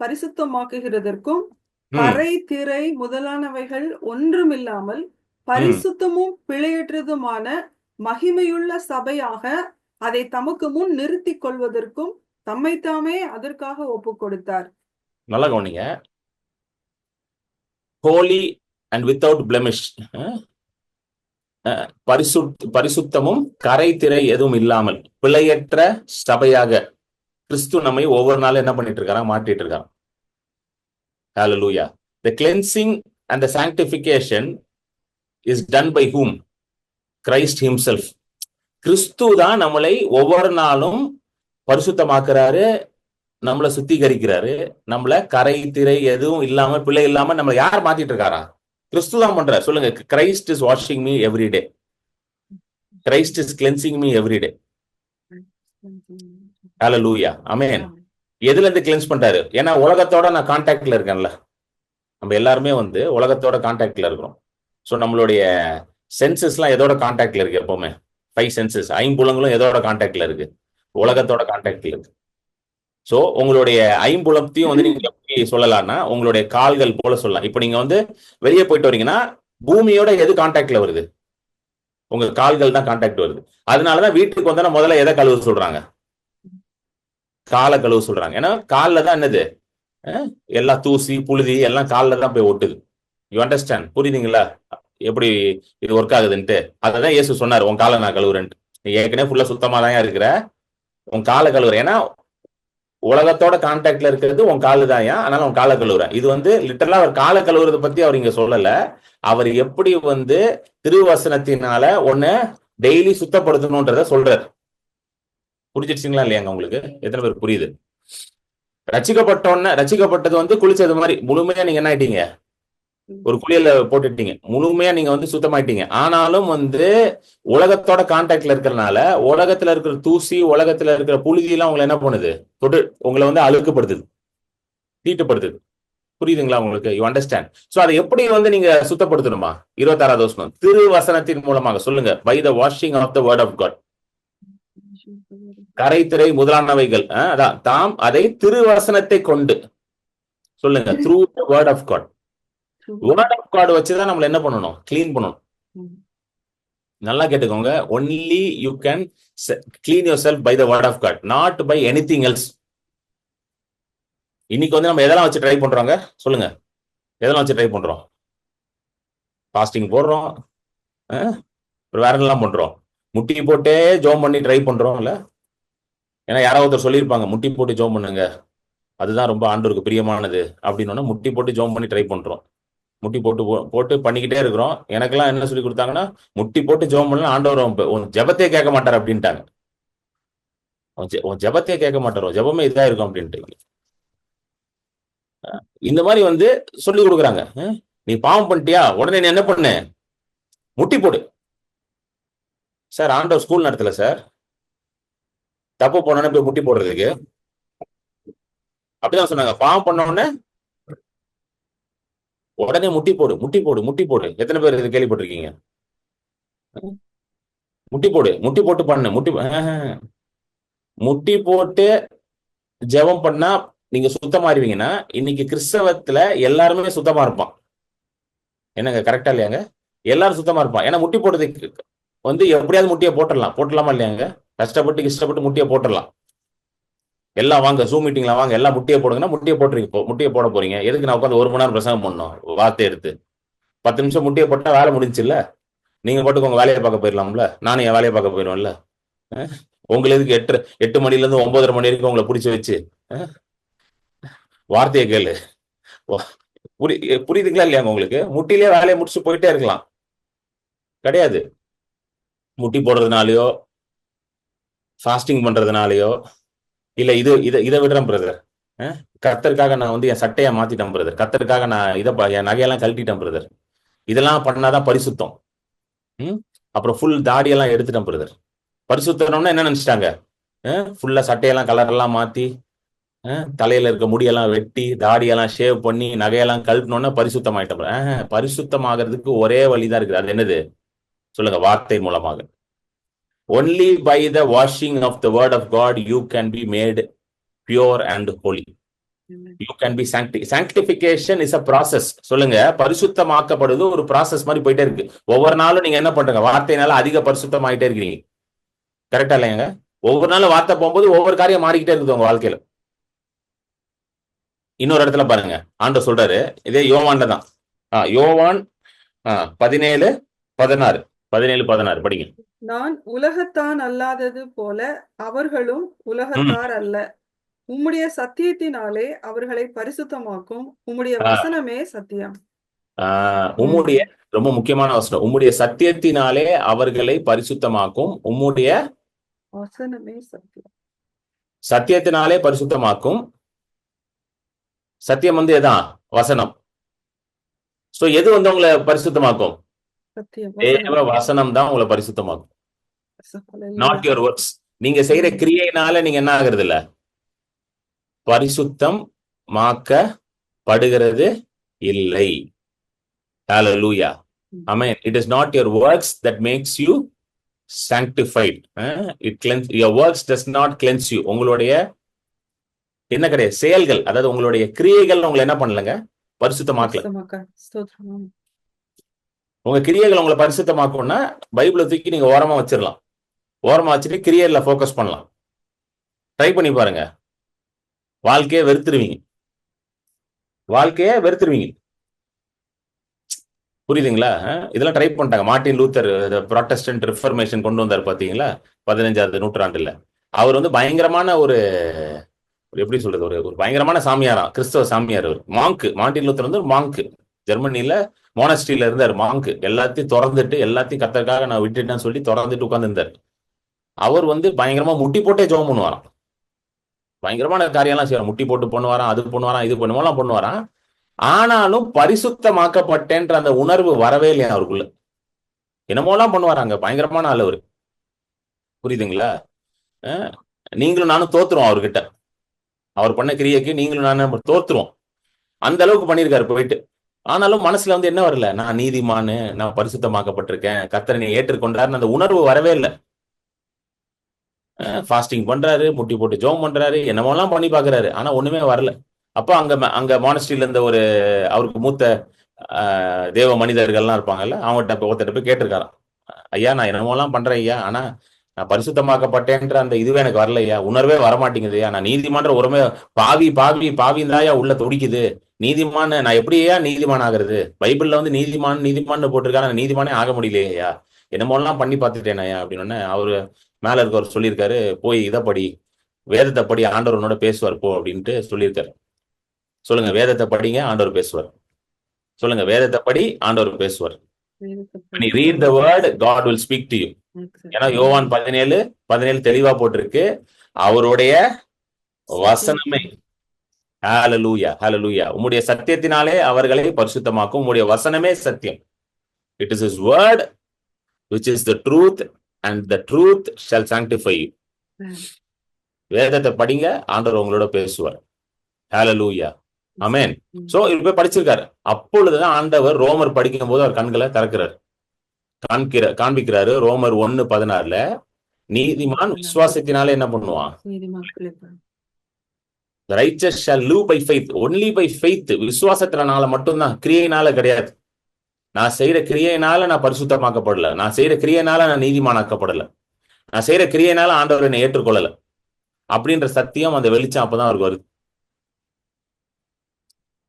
பரிசுத்தமாக்குகிறதற்கும், கரை திரை முதலானவைகள் ஒன்றுமில்லாமல் பரிசுத்தமும் பிழையற்றதுமான மகிமையுள்ள சபையாக அதை தமக்கு முன் நிறுத்திக் கொள்வதற்கும் தம்மைத்தாமே அதற்காக ஒப்பு கொடுத்தார். நல்லா கவனிங்க. ஹோலி அண்ட் வித்தவுட் பிளெமிஷ், பரிசுத்தமும் கரை திரை எதுவும் இல்லாமல் பிழையற்ற சபையாக கிறிஸ்து நம்மை ஒவ்வொரு நாளும் என்ன பண்ணிட்டு இருக்காரா? மாற்றிட்டு இருக்காங்க. ஹalleluya. The cleansing and the sanctification is done by whom? Christ himself. கிறிஸ்து தான் நம்மளை ஒவ்வொரு நாளும் பரிசுத்தமாக்குறாரு, நம்மளை சுத்திகரிக்கிறாரு. நம்மள கரை திரை எதுவும் இல்லாம, பிழை இல்லாம நம்மளை யார் மாத்திட்டு இருக்காரா? கிறிஸ்து தான் பண்றாரு. சொல்லுங்க, Christ is washing me every day. Christ is cleansing me every day. ஹalleluya. ஆமென். எதுல இருந்து கிளென்ஸ் பண்றாரு? ஏன்னா உலகத்தோட நான் கான்டாக்ட்ல இருக்கேன்ல. நம்ம எல்லாருமே வந்து உலகத்தோட கான்டாக்ட்ல இருக்கிறோம். ஸோ நம்மளுடைய சென்சஸ்லாம் எதோட கான்டாக்ட்ல இருக்கு? எப்பவுமே 5 சென்சஸ், ஐம்புலங்களும் எதோட கான்டாக்ட்ல இருக்கு? உலகத்தோட கான்டாக்ட்ல இருக்கு. சோ உங்களுடைய ஐம்புலத்தையும் வந்து நீங்க எப்படி சொல்லலாம்னா, உங்களுடைய கால்கள் போல சொல்லலாம். இப்ப நீங்க வந்து வெளியே போயிட்டு வரீங்கன்னா பூமியோட எது கான்டாக்ட்ல வருது? உங்க கால்கள் தான் கான்டாக்ட் வருது. அதனாலதான் வீட்டுக்கு வந்தா முதல்ல எதை கழுவு சொல்றாங்க? காலை கழுவு சொல்றாங்க. ஏன்னா காலில் தான் என்னது, எல்லா தூசி புழுதி எல்லாம் காலில் தான் போய் ஒட்டுது. You understand? புரியுதுங்களா எப்படி இது ஒர்க் ஆகுதுன்ட்டு? அதான் இயேசு சொன்னார், உன் காலை நான் கழுவுறேன்ட்டு. நீ ஏற்கனவே ஃபுல்லா சுத்தமா தான் இருக்கிற, உன் காலை கழுவுற. ஏன்னா உலகத்தோட கான்டாக்ட்ல இருக்கிறது உன் காலு தான். அதனால உன் காலை கழுவுறேன். இது வந்து லிட்டரலா அவர் காலை கழுவுறதை பத்தி அவர் இங்க சொல்லல. அவர் எப்படி வந்து திருவசனத்தினால ஒன்னு டெய்லி சுத்தப்படுத்தணும்ன்றத சொல்றாரு. புரிஞ்சிடுச்சிங்களா இல்லையாங்க உங்களுக்கு? எத்தனை பேர் புரியுது? ரட்சிக்கப்பட்டது வந்து குளிச்சது மாதிரி முழுமையா நீங்க என்ன ஆயிட்டீங்க, ஒரு குளியல போட்டுட்டீங்க, முழுமையா நீங்க வந்து சுத்தமாயிட்டீங்க. ஆனாலும் வந்து உலகத்தோட கான்டாக்ட்ல இருக்கிறனால உலகத்துல இருக்கிற தூசி, உலகத்துல இருக்கிற புழுதி எல்லாம் உங்களை என்ன பண்ணுது, தொட்டு உங்களை வந்து அழுக்குப்படுத்துது, தீட்டுப்படுத்துது. புரியுதுங்களா உங்களுக்கு? You understand? சோ அதை எப்படி வந்து நீங்க சுத்தப்படுத்தணுமா? 26வது வசனம், திருவசனத்தின் மூலமாக சொல்லுங்க. By the washing of the word of God. கரைத்திரை முதலானவைகள், அதான் தாம் அதை திருவசனத்தை கொண்டு சொல்லுங்க. Through the word of God. Word of God வச்சுதான் நம்மள என்ன பண்ணணும், கிளீன் பண்ணணும். நல்லா கேட்டுக்கோங்க. Only you can clean yourself by the word of God, not by anything else. இன்னைக்கு வந்து நம்ம எதெல்லாம் வச்சு ட்ரை பண்றோங்க சொல்லுங்க? எதெல்லாம் வச்சு ட்ரை பண்றோம்? ஃபாஸ்டிங் போடுறோம், வேற என்னெல்லாம் பண்றோம்? முட்டி போட்டே ஜோம் பண்ணி ட்ரை பண்றோம் இல்ல? ஏன்னா யாராவது ஒருத்தர் சொல்லியிருப்பாங்க, முட்டி போட்டு ஜோம் பண்ணுங்க, அதுதான் ரொம்ப ஆண்டவருக்கு பிரியமானது அப்படின்னு. முட்டி போட்டு ஜோம் பண்ணி ட்ரை பண்றோம், முட்டி போட்டு போட்டு பண்ணிக்கிட்டே இருக்கிறோம். எனக்கெல்லாம் என்ன சொல்லி கொடுத்தாங்கன்னா, முட்டி போட்டு ஜெபம் பண்ணலாம் ஆண்டவர் உன் ஜெபத்தையே கேட்க மாட்டார் அப்படின்ட்டாங்க. உன் ஜெபத்தையே கேட்க மாட்டாரோ, ஜெபமே இதா இருக்கும் அப்படின்ட்டு. இந்த மாதிரி வந்து சொல்லி கொடுக்குறாங்க. நீ பாவம் பண்ணிட்டியா, உடனே நீ என்ன பண்ணு, முட்டி போடு. சார் ஆண்டவர் ஸ்கூல் நடத்தல சார், தப்பு போனோன்னு போய் முட்டி போடுறதுக்கு. அப்படிதான் சொன்னாங்க. பாவம் பண்ண உடனே முட்டி போடு, முட்டி போடு, முட்டி போடு. எத்தனை பேர் இது கேள்விப்பட்டிருக்கீங்க? முட்டி போடு, முட்டி போட்டு பண்ணு, முட்டி போட்டு ஜெபம் பண்ணா நீங்க சுத்தமாயிருவீங்கன்னா, இன்னைக்கு கிறிஸ்தவத்துல எல்லாருமே சுத்தமா இருப்பான். என்னங்க கரெக்டா இல்லையாங்க? எல்லாரும் சுத்தமா இருப்பான். ஏன்னா முட்டி போடுறதுக்கு வந்து எப்படியாவது முட்டியை போட்டுடலாமா இல்லையாங்க? கஷ்டப்பட்டு முட்டியை போட்டுடலாம். எல்லாம் வாங்க ஜூம் மீட்டிங்ல வாங்க, எல்லாம் முட்டியை போடுங்கன்னா முட்டியை போட போறீங்க. எதுக்கு நான் உட்காந்து 1 மணி நேரம் பிரசங்கம் பண்ணணும் வார்த்தை எடுத்து? 10 நிமிஷம் முட்டியை போட்டா வேலை முடிஞ்சு இல்ல? நீங்க பாட்டுக்கு உங்க வேலையை பார்க்க போயிடலாம்ல, நானும் என் வேலையை பார்க்க போயிடுவேன்ல. உங்களுக்கு எதுக்கு 8 மணில இருந்து 9:30 மணி வரைக்கும் உங்களை பிடிச்சி வச்சு வார்த்தையை கேளு? புரியுதுங்களா இல்லையாங்க உங்களுக்கு? முட்டிலே வேலையை முடிச்சு போயிட்டே இருக்கலாம். கிடையாது. முட்டி போடுறதுனாலயோ ஃபாஸ்டிங் பண்றதுனாலயோ இல்ல இதை விடுறேன் பிரதர், கர்த்தருக்காக நான் வந்து என் சட்டையை மாத்திட்டேன் பிரதர், கர்த்தருக்காக நான் என் நகையெல்லாம் கழட்டிட்டேன் பிரதர், இதெல்லாம் பண்ணாதான் பரிசுத்தம். அப்புறம் ஃபுல் தாடியெல்லாம் எடுத்துட்டேன் பிரதர். பரிசுத்தம்னா என்ன நினைச்சிட்டாங்க? ஃபுல்லா சட்டையெல்லாம் கலரெல்லாம் மாத்தி, தலையில இருக்க முடியெல்லாம் வெட்டி, தாடியெல்லாம் ஷேவ் பண்ணி, நகையெல்லாம் கழட்டினோன்னா பரிசுத்தம் ஆயிட்டோம். பரிசுத்தம் ஆகிறதுக்கு ஒரே வழிதான் இருக்குது. அது என்னது சொல்லுங்க? வார்த்தை மூலமாக. Only by the washing of the word of God you can be made pure and holy. You can be sanctification is a process. சொல்லுங்க, பரிசுத்தமாக்கப்படுது ஒரு ப்ராசஸ் மாதிரி போயிட்டே இருக்கு. ஒவ்வொரு நாளும் நீங்க என்ன பண்றீங்க? வார்த்தையினால அதிக பரிசுத்தம் ஆயிட்டே இருக்கீங்க. கரெக்டா இல்லையாங்க? ஒவ்வொரு நாளும் வார்த்தை போகும்போது ஒவ்வொரு காரியம் மாறிக்கிட்டே இருக்குது உங்க வாழ்க்கையில. இன்னொரு இடத்துல பாருங்க, ஆண்டவர் சொல்றாரு, இதே யோவான்ல தான். யோவான் 17:16 படிங்க. நான் உலகத்தான் அல்லாதது போல அவர்களும் உலகத்தார் அல்ல. உம்முடைய சத்தியத்தினாலே அவர்களை பரிசுத்தமாக்கும். உம்முடைய வசனமே சத்தியம். உம்முடைய ரொம்ப முக்கியமான வசனம், உம்முடைய சத்தியத்தினாலே அவர்களை பரிசுத்தமாக்கும். உம்முடைய வசனமே சத்தியம். சத்தியத்தினாலே பரிசுத்தமாக்கும். சத்தியம் வந்து எதான்? வசனம். சோ எது வந்து உங்களை பரிசுத்தமாக்கும்? தேவ வசனம் தான் உங்களை பரிசுத்தமாக்கும். Not your works. நீங்க செய்யற கிரியையினால நீங்க என்ன ஆகுறது இல்ல, பரிசுத்தம் மாக்கப்படுகிறது இல்லை. ஹல்லேலூயா. ஆமென். It is not your works that makes you sanctified. Your works does not cleanse you. உங்களுடைய என்ன கிடையாது, செயல்கள், அதாவது உங்களுடைய கிரியைகள் உங்களை என்ன பண்ணலங்க, பரிசுத்தமாக்கல. உங்க கிரியைகள் உங்களை பரிசுத்தமாக்கும்னா பைபிளை தூக்கி நீங்க ஓரமா வச்சிடலாம். ஓரமா வச்சுட்டு கிரியைல போக்கஸ் பண்ணலாம். ட்ரை பண்ணி பாருங்க, வாழ்க்கையை வெறுத்துருவீங்க. புரியுதுங்களா? இதெல்லாம் ட்ரை பண்ணிட்டாங்க. மார்ட்டின் லூத்தர் புராட்டஸ்டன்ட் ரிஃபர்மேஷன் கொண்டு வந்தார் பாத்தீங்களா, 15வது நூற்றாண்டுல. அவர் வந்து பயங்கரமான ஒரு எப்படி சொல்றது, ஒரு பயங்கரமான சாமியாரா, கிறிஸ்தவ சாமியார். அவர் மாங்க். மார்ட்டின் லூத்தர் வந்து ஒரு மாங்க். ஜெர்மனில மோனஸ்ட்ரியில இருந்தார். மாங்க். எல்லாத்தையும் திறந்துட்டு, எல்லாத்தையும் கர்த்தருக்காக நான் விட்டுட்டேன்னு சொல்லி திறந்துட்டு உட்கார்ந்து இருந்தார். அவர் வந்து பயங்கரமா முட்டி போட்டே ஜெபம் பண்ணுவாராம். பயங்கரமான காரியம்லாம் செய்வார். முட்டி போட்டு பண்ணுவாராம், அது பண்ணுவாராம், இது பண்ணுவாராம் பண்ணுவாராம். ஆனாலும் பரிசுத்தமாக்கப்பட்டேன்ற அந்த உணர்வு வரவே இல்லையா அவருக்குள்ள. என்னமோலாம் பண்ணுவாராங்க. பயங்கரமான ஆள் அவரு. புரியுதுங்களா? நீங்களும் நானும் தோத்துருவோம் அவர்கிட்ட. அவர் பண்ண கிரியைக்கு நீங்களும் நானும் தோத்துருவோம். அந்த அளவுக்கு பண்ணியிருக்காரு போயிட்டு. ஆனாலும் மனசுல வந்து என்ன வரல, நான் நீதிமானு, நான் பரிசுத்தமாக்கப்பட்டிருக்கேன், கர்த்தர் என்னை ஏற்றுக்கொண்டாருன்னு அந்த உணர்வு வரவே இல்லை. ஃபாஸ்டிங் பண்றாரு, முட்டி போட்டு ஜெபம் பண்றாரு, என்னமோலாம் பண்ணி பாக்குறாரு. ஆனா ஒண்ணுமே வரல. அப்போ அங்க மானஸ்ட்ரியில இருந்த ஒரு அவருக்கு மூத்த தேவ மனிதர்கள்லாம் இருப்பாங்கல்ல, அவங்ககிட்ட ஒருத்தர் போய் கேட்டிருக்காராம், ஐயா நான் என்னமோலாம் பண்றேன் ஐயா, ஆனா நான் பரிசுத்தமாக்கப்பட்டேன்ற அந்த இதுவே எனக்கு வரல ஐயா, உணர்வே வரமாட்டேங்குது ஐயா, நான் நீதிமான்ற உரிமை பாவி பாவி பாவிந்தாயா உள்ள துடிக்குது, நீதிமான் நான் எப்படியா நீதிமான் ஆகுறது? பைபிள்ல வந்து நீதிமான் நீதிமான்னு போட்டிருக்காரு, நீதிமானே ஆக முடியலையே ஐயா, என்னமோலாம் பண்ணி பார்த்துட்டேன் ஐயா அப்படின்னு அவரு மேல இருக்கவர் சொல்லியிருக்காரு, போய் இதை படி, வேதத்தை படி, ஆண்டவர் உன்னோட பேசுவார் போ அப்படின்ட்டு சொல்லியிருக்காரு. சொல்லுங்க, வேதத்தை படிங்க, ஆண்டவர் பேசுவார். சொல்லுங்க, வேதத்தை படி, ஆண்டவர் பேசுவார். When you read the word, God will speak to you. ஏன்னா யோவான் 17 தெளிவா போட்டிருக்கு, அவருடைய வசனமே. ஹalleluya ஹalleluya. உம்முடைய சத்தியத்தினாலே அவர்களை பரிசுத்தமாக்கும், உம்முடைய வசனமே சத்தியம். It is his word which is the truth and the truth shall sanctify you. வேதத்தை படிங்க, ஆண்டவர் உங்களோட பேசுவார். ஹalleluya ஆமென். சோ இப்ப படிச்சிருக்காரு. அப்பொழுதுதான் ஆண்டவர் ரோமர் படிக்கும் போது அவர் கண்களை திறக்கிறார், காண்பிக்கிறாரு. ரோமர் 1:16 நீதிமான் விசுவாசத்தினாலே என்ன பண்ணுவான்? The righteous shall live by faith. Only by faith. விசுவாசத்தினால மட்டும்தான், கிரியையினால கிடையாது. நான் செய்யற கிரியையினால நான் பரிசுத்தமாக்கப்படல, நான் செய்யற கிரியையினால நான் நீதிமானாக்கப்படல, நான் செய்யற கிரியையினால ஆண்டவர் என்னை ஏற்றுக்கொள்ளல அப்படின்ற சத்தியம், அந்த வெளிச்சம் அப்பதான் அவருக்கு வருது.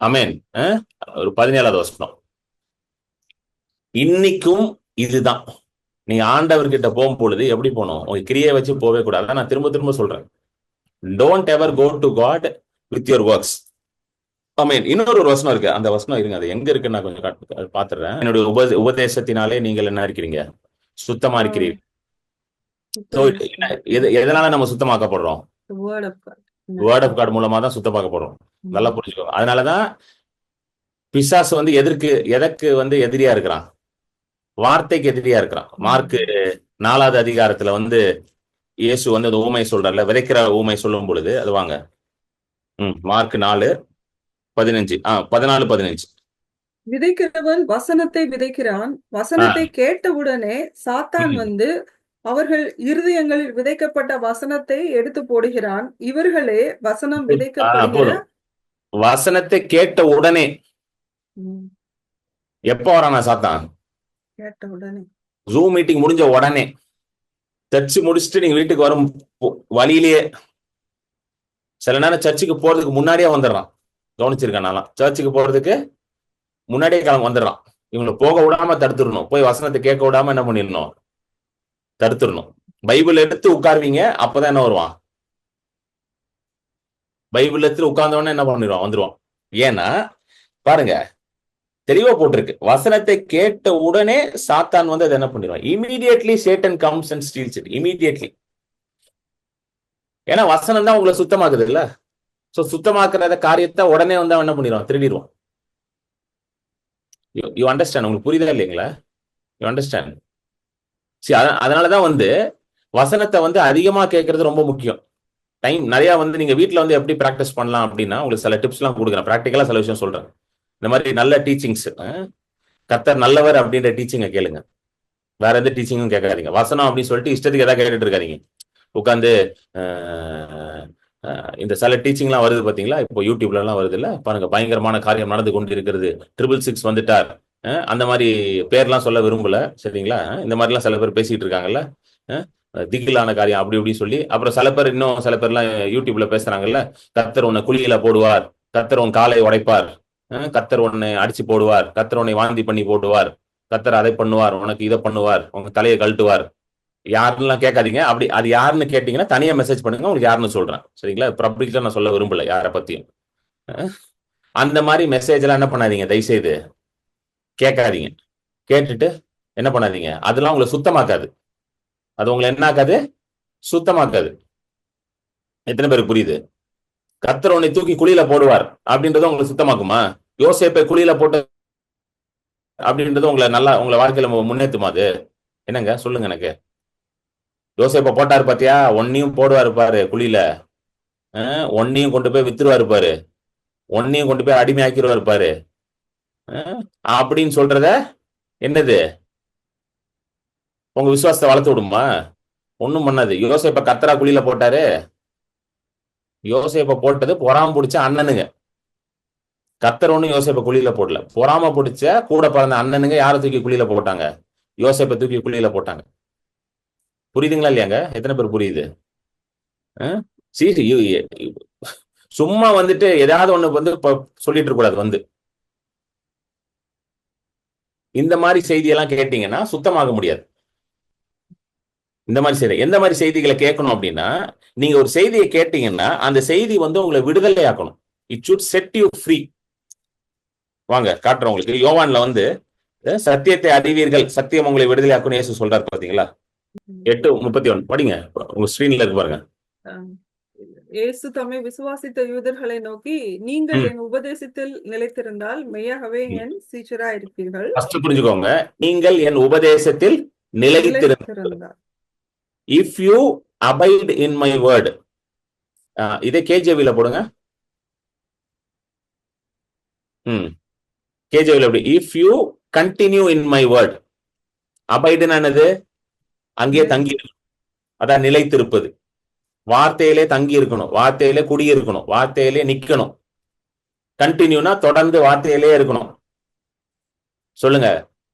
ஆமென். ஒரு 17வது வசனம். இன்னைக்கும் இதுதான். நீ ஆண்டவர்கிட்ட போகும் பொழுது எப்படி போகணும்? உங்க கிரியை வச்சு போவே கூடாது. நான் திரும்ப திரும்ப சொல்றேன், don't ever go to God with your works. ஆமென். இன்னொரு வசனம் இருக்கு, அந்த வசனம் இருங்க, அது எங்க இருக்குன்னு நான் கொஞ்சம் பாத்துறேன். என்னுடைய உபதேசத்தினாலே நீங்கள் என்ன இருக்கிறீங்க? சுத்தமா இருக்கிறீர்கள். எதனால நம்ம சுத்தமாக்கப்படுறோம்? வேர்ட் ஆஃப் காட் மூலமா தான் சுத்தமாக்கப்படுறோம். நல்லா புரிஞ்சுக்கோ. அதனாலதான் பிசாசு வந்து எதற்கு வந்து எதிரியா இருக்கிறான்? வார்த்தைக்கு எதிரியா இருக்கிறான். மார்க் 4வது அதிகாரத்துல வந்து இயேசு வந்து அந்த ஊமை சொல்றாருல, விதைக்கிற ஊமை சொல்லும் பொழுது, அது வாங்க, மார்க் 4:15 14:15. விதைக்கிறவன் வசனத்தை விதைக்கிறான், வசனத்தை கேட்டவுடனே சாத்தான் வந்து அவர்கள் இருதயங்களில் விதைக்கப்பட்ட வசனத்தை எடுத்து போடுகிறான். இவர்களே வசனம் விதைக்கப்படுகிற. வசனத்தை கேட்ட உடனே எப்ப வரானா சாத்தான்? கேட்ட உடனே. ஜூம் மீட்டிங் முடிஞ்ச உடனே, சர்ச்சு முடிச்சுட்டு நீங்க வீட்டுக்கு வரும் வழியிலேயே, சில நேரம் சர்ச்சுக்கு போறதுக்கு முன்னாடியே வந்துடுறான். கவனிச்சிருக்கேன், நான்லாம் சர்ச்சுக்கு போறதுக்கு முன்னாடியே கிளம்ப வந்துடுறான். இவங்களை போக விடாம தடுத்துடணும், போய் வசனத்தை கேட்க விடாம என்ன பண்ணிடணும்? தடுத்துடணும். பைபிள் எடுத்து உட்காருவீங்க, அப்பதான் என்ன வருவான்? பைபிள் எடுத்து உட்கார்ந்தவொடனே என்ன பண்ணிடுவான்? வந்துருவான். ஏன்னா பாருங்க, தெளிவா போட்டிருக்கு, வசனத்தை கேட்ட உடனே சாத்தான் வந்து அதை என்ன பண்ணிடுவான்? Immediately Satan comes and steals it. Immediately. ஏன்னா வசனம் தான் உங்களை சுத்தமாக்குது இல்ல. சோ சுத்தமாக்குறத காரியத்தை உடனே வந்து அவன் என்ன பண்ணிடுவான்? திருடிடுவான். You understand? உங்களுக்கு புரியுதா இல்லைங்களா? You understand? அதனாலதான் வந்து வசனத்தை வந்து அதிகமா கேட்கறது ரொம்ப முக்கியம். டைம் நிறைய வந்து நீங்க வீட்டுல வந்து எப்படி பிராக்டிஸ் பண்ணலாம் அப்படின்னா, உங்களுக்கு சில டிப்ஸ் எல்லாம் கொடுக்குறேன். பிராக்டிக்கலா சில விஷயம் சொல்றேன். இந்த மாதிரி நல்ல டீச்சிங்ஸ், கர்த்தர் நல்லவர் அப்படின்ற டீச்சிங்கை கேளுங்க. வேற எந்த டீச்சிங்கும் கேட்காதீங்க. வசனம் அப்படின்னு சொல்லிட்டு இஷ்டத்துக்கு எதாவது கேட்டுட்டு இருக்காதீங்க. உட்காந்து இந்த சில டீச்சிங்லாம் வருது பாத்தீங்களா, இப்போ யூடியூப்ல எல்லாம் வருது இல்ல, பாருங்க, பயங்கரமான காரியம் நடந்து கொண்டு இருக்கிறது, 666 வந்துட்டார், அந்த மாதிரி பேர்லாம் சொல்ல விரும்பல, சரிங்களா? இந்த மாதிரிலாம் சில பேர் பேசிட்டு இருக்காங்கல்ல, திகிலான காரியம் அப்படி இப்படின்னு சொல்லி. அப்புறம் சில பேர், இன்னும் சில பேர்லாம் யூடியூப்ல பேசுறாங்கல்ல, கர்த்தர் உன்னை குழியில போடுவார், கர்த்தர் உன் காலை உடைப்பார், கர்த்தர் உன்னை அடிச்சு போடுவார், கர்த்தர் உன்னை வாந்தி பண்ணி போடுவார், கர்த்தர் அதை பண்ணுவார், உனக்கு இதை பண்ணுவார், உங்க தலையை கழட்டுவார். யாருன்னு கேட்காதீங்க. அப்படி அது யாருன்னு கேட்டீங்கன்னா தனியா மெசேஜ் பண்ணுங்க, உங்களுக்கு யாருன்னு சொல்றேன், சரிங்களா? பப்ளிக்ல நான் சொல்ல விரும்பல யாரை பத்தியும். அந்த மாதிரி மெசேஜ் எல்லாம் என்ன பண்ணாதீங்க, தயவுசெய்து கேட்காதீங்க. கேட்டுட்டு என்ன பண்ணாதீங்க, அதெல்லாம் உங்களை சுத்தமாக்காது. அது உங்களை என்ன ஆக்காது? சுத்தமாக்காது. எத்தனை பேருக்கு புரியுது? கர்த்தர் உன்னை தூக்கி குழியில போடுவார் அப்படின்றது உங்களை சுத்தமாக்குமா? யோசேப்பை குழியில போட்டு அப்படின்றது உங்களை வாழ்க்கையில முன்னேற்றுமா? அது என்னங்க சொல்லுங்க எனக்கு. யோசேப்பை போட்டாரு பாத்தியா, ஒன்னையும் போடுவாரு பாரு குழியில, ஒன்னையும் கொண்டு போய் வித்துருவாரு பாரு, ஒன்னையும் கொண்டு போய் அடிமையாக்கிடுவாரு பாரு அப்படின்னு சொல்றத என்னது உங்க விசுவாசத்தை வளர்த்து விடுமா? ஒண்ணும் பண்ணாது. யோசேப்பை கர்த்தரா குழியில போட்டாரு? யோசேப்பை போட்டது பொறாம பிடிச்ச அண்ணனுங்க. கர்த்தர் ஒண்ணு யோசேப்பை குழியில போடல. பொறாம பிடிச்ச கூட பிறந்த அண்ணனுங்க யாரை தூக்கி குழியில போட்டாங்க? யோசேப்பை தூக்கி குழியில போட்டாங்க. புரியுதுங்களா இல்லையாங்க? எத்தனை பேர் புரியுது? சும்மா வந்துட்டு ஏதாவது ஒண்ணு வந்து சொல்லிட்டு இருக்க கூடாது. இந்த மாதிரி செய்தியெல்லாம் கேட்டீங்கன்னா சுத்தமாக முடியாது. இந்த மாதிரி செய்தி, எந்த மாதிரி செய்திகளை கேட்கணும் அப்படின்னா, நீங்க ஒரு செய்தியை கேட்டீங்கன்னா அந்த செய்தி வந்து உங்களை விடுதலை ஆக்கணும். It should set you free. வாங்க காட்டுறேன் உங்களுக்கு. யோவான்ல வந்து சத்தியத்தை அறிவீர்கள், சத்தியம் உங்களை விடுதலை ஆக்கணும் இயேசு சொல்றாரு பாத்தீங்களா? 8:31 படிங்க, உங்க ஸ்கிரீன்ல இருக்கு பாருங்க. இயேசு தம்மை விசுவாசித்த யூதர்களை நோக்கி, நீங்கள் என் உபதேசத்தில் நிலைத்திருந்தால் மெய்யாகவே என் சீஷரா இருப்பீர்கள். ஃபர்ஸ்ட் புரிஞ்சுக்கோங்க, நீங்கள் என் உபதேசத்தில் நிலைத்திருந்தால். If you abide in my word. இதே கேஜேவில போடுங்க. கேஜேவில எப்படி? If you continue in my word. abide என்னது? அங்கே தங்கி, அதான் நிலைத்திருப்பது. வார்த்தையிலே தங்கி இருக்கணும், வார்த்தையிலே குடியிருக்கணும், வார்த்தையிலே நிக்கணும். கண்டினியூனா தொடர்ந்து வார்த்தையிலே இருக்கணும். சொல்லுங்க,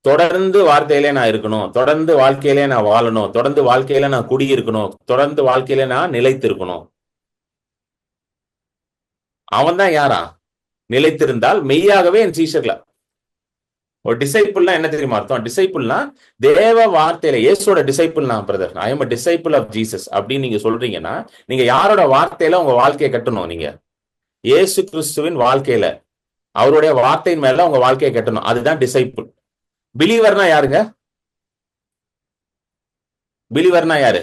தொடர்ந்து வார்த்தையிலே நான் இருக்கணும், தொடர்ந்து வாழ்க்கையிலே நான் வாழணும், தொடர்ந்து வாழ்க்கையில நான் குடியிருக்கணும், தொடர்ந்து வாழ்க்கையில நான் நிலைத்திருக்கணும். அவன் தான் யாரா? நிலைத்திருந்தால் மெய்யாகவே என் சீஷர்களா. ஒரு டிசைபிள்னா என்ன தெரியுமா அர்த்தம்? டிசைபிள்னா தேவ வார்த்தையில, இயேசுவோட டிசைபிள்னா brother, I am a disciple of Jesus அப்படின்னு நீங்க சொல்றீங்கன்னா, நீங்க யாரோட வார்த்தையில உங்க வாழ்க்கையை கட்டணும்? நீங்க இயேசு கிறிஸ்துவின் வாழ்க்கையில, அவருடைய வார்த்தையின் மேல உங்க வாழ்க்கையை கட்டணும். அதுதான் டிசைபிள். பிலீவர்னா யாருங்க? பிலீவர்னா யாரு?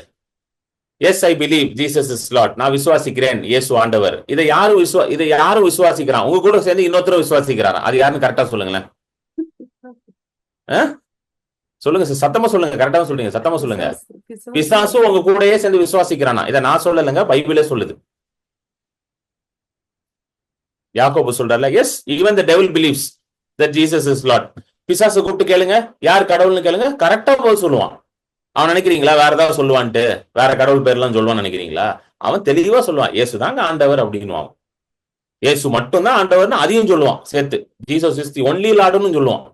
Yes I believe Jesus is Lord. நான் விசுவாசிக்கிறேன் இயேசு ஆண்டவர். இதை யாரும் விசுவாசிக்கிறான்? உங்க கூட சேர்ந்து இன்னொருத்தரும் விசுவாசிக்கிறாரா? அது யாருன்னு கரெக்டா சொல்லுங்களேன். சொல்லுங்க சார், சத்தமா சொல்லுங்க. கரெக்டா சொல்றீங்க, சத்தமா சொல்லுங்க. பிசாசு உங்க கூடயே சேர்ந்து விசுவாசிக்கிறானா? இதை நான் சொல்லலைங்க, பைபிளே சொல்லுது. யாக்கோபு சொல்றாருல, yes even the devil believes that Jesus is Lord. பிசாசு கூப்பிட்டு கேளுங்க, யார் கடவுள்னு கேளுங்க, கரெக்டா போய் சொல்லுவான். அவன் நினைக்கிறீங்களா வேற ஏதாவது சொல்லுவான்ட்டு, வேற கடவுள் பேர்லாம் சொல்லுவான்னு நினைக்கிறீங்களா? அவன் தெளிவா சொல்லுவான், இயேசு தாங்க ஆண்டவர் அப்படின்னுவான். இயேசு மட்டும்தான் ஆண்டவர்னு அதையும் சொல்லுவான் சேர்த்து. ஜீசஸ் இஸ் தி ஒன்லி லார்டுன்னு சொல்லுவான்.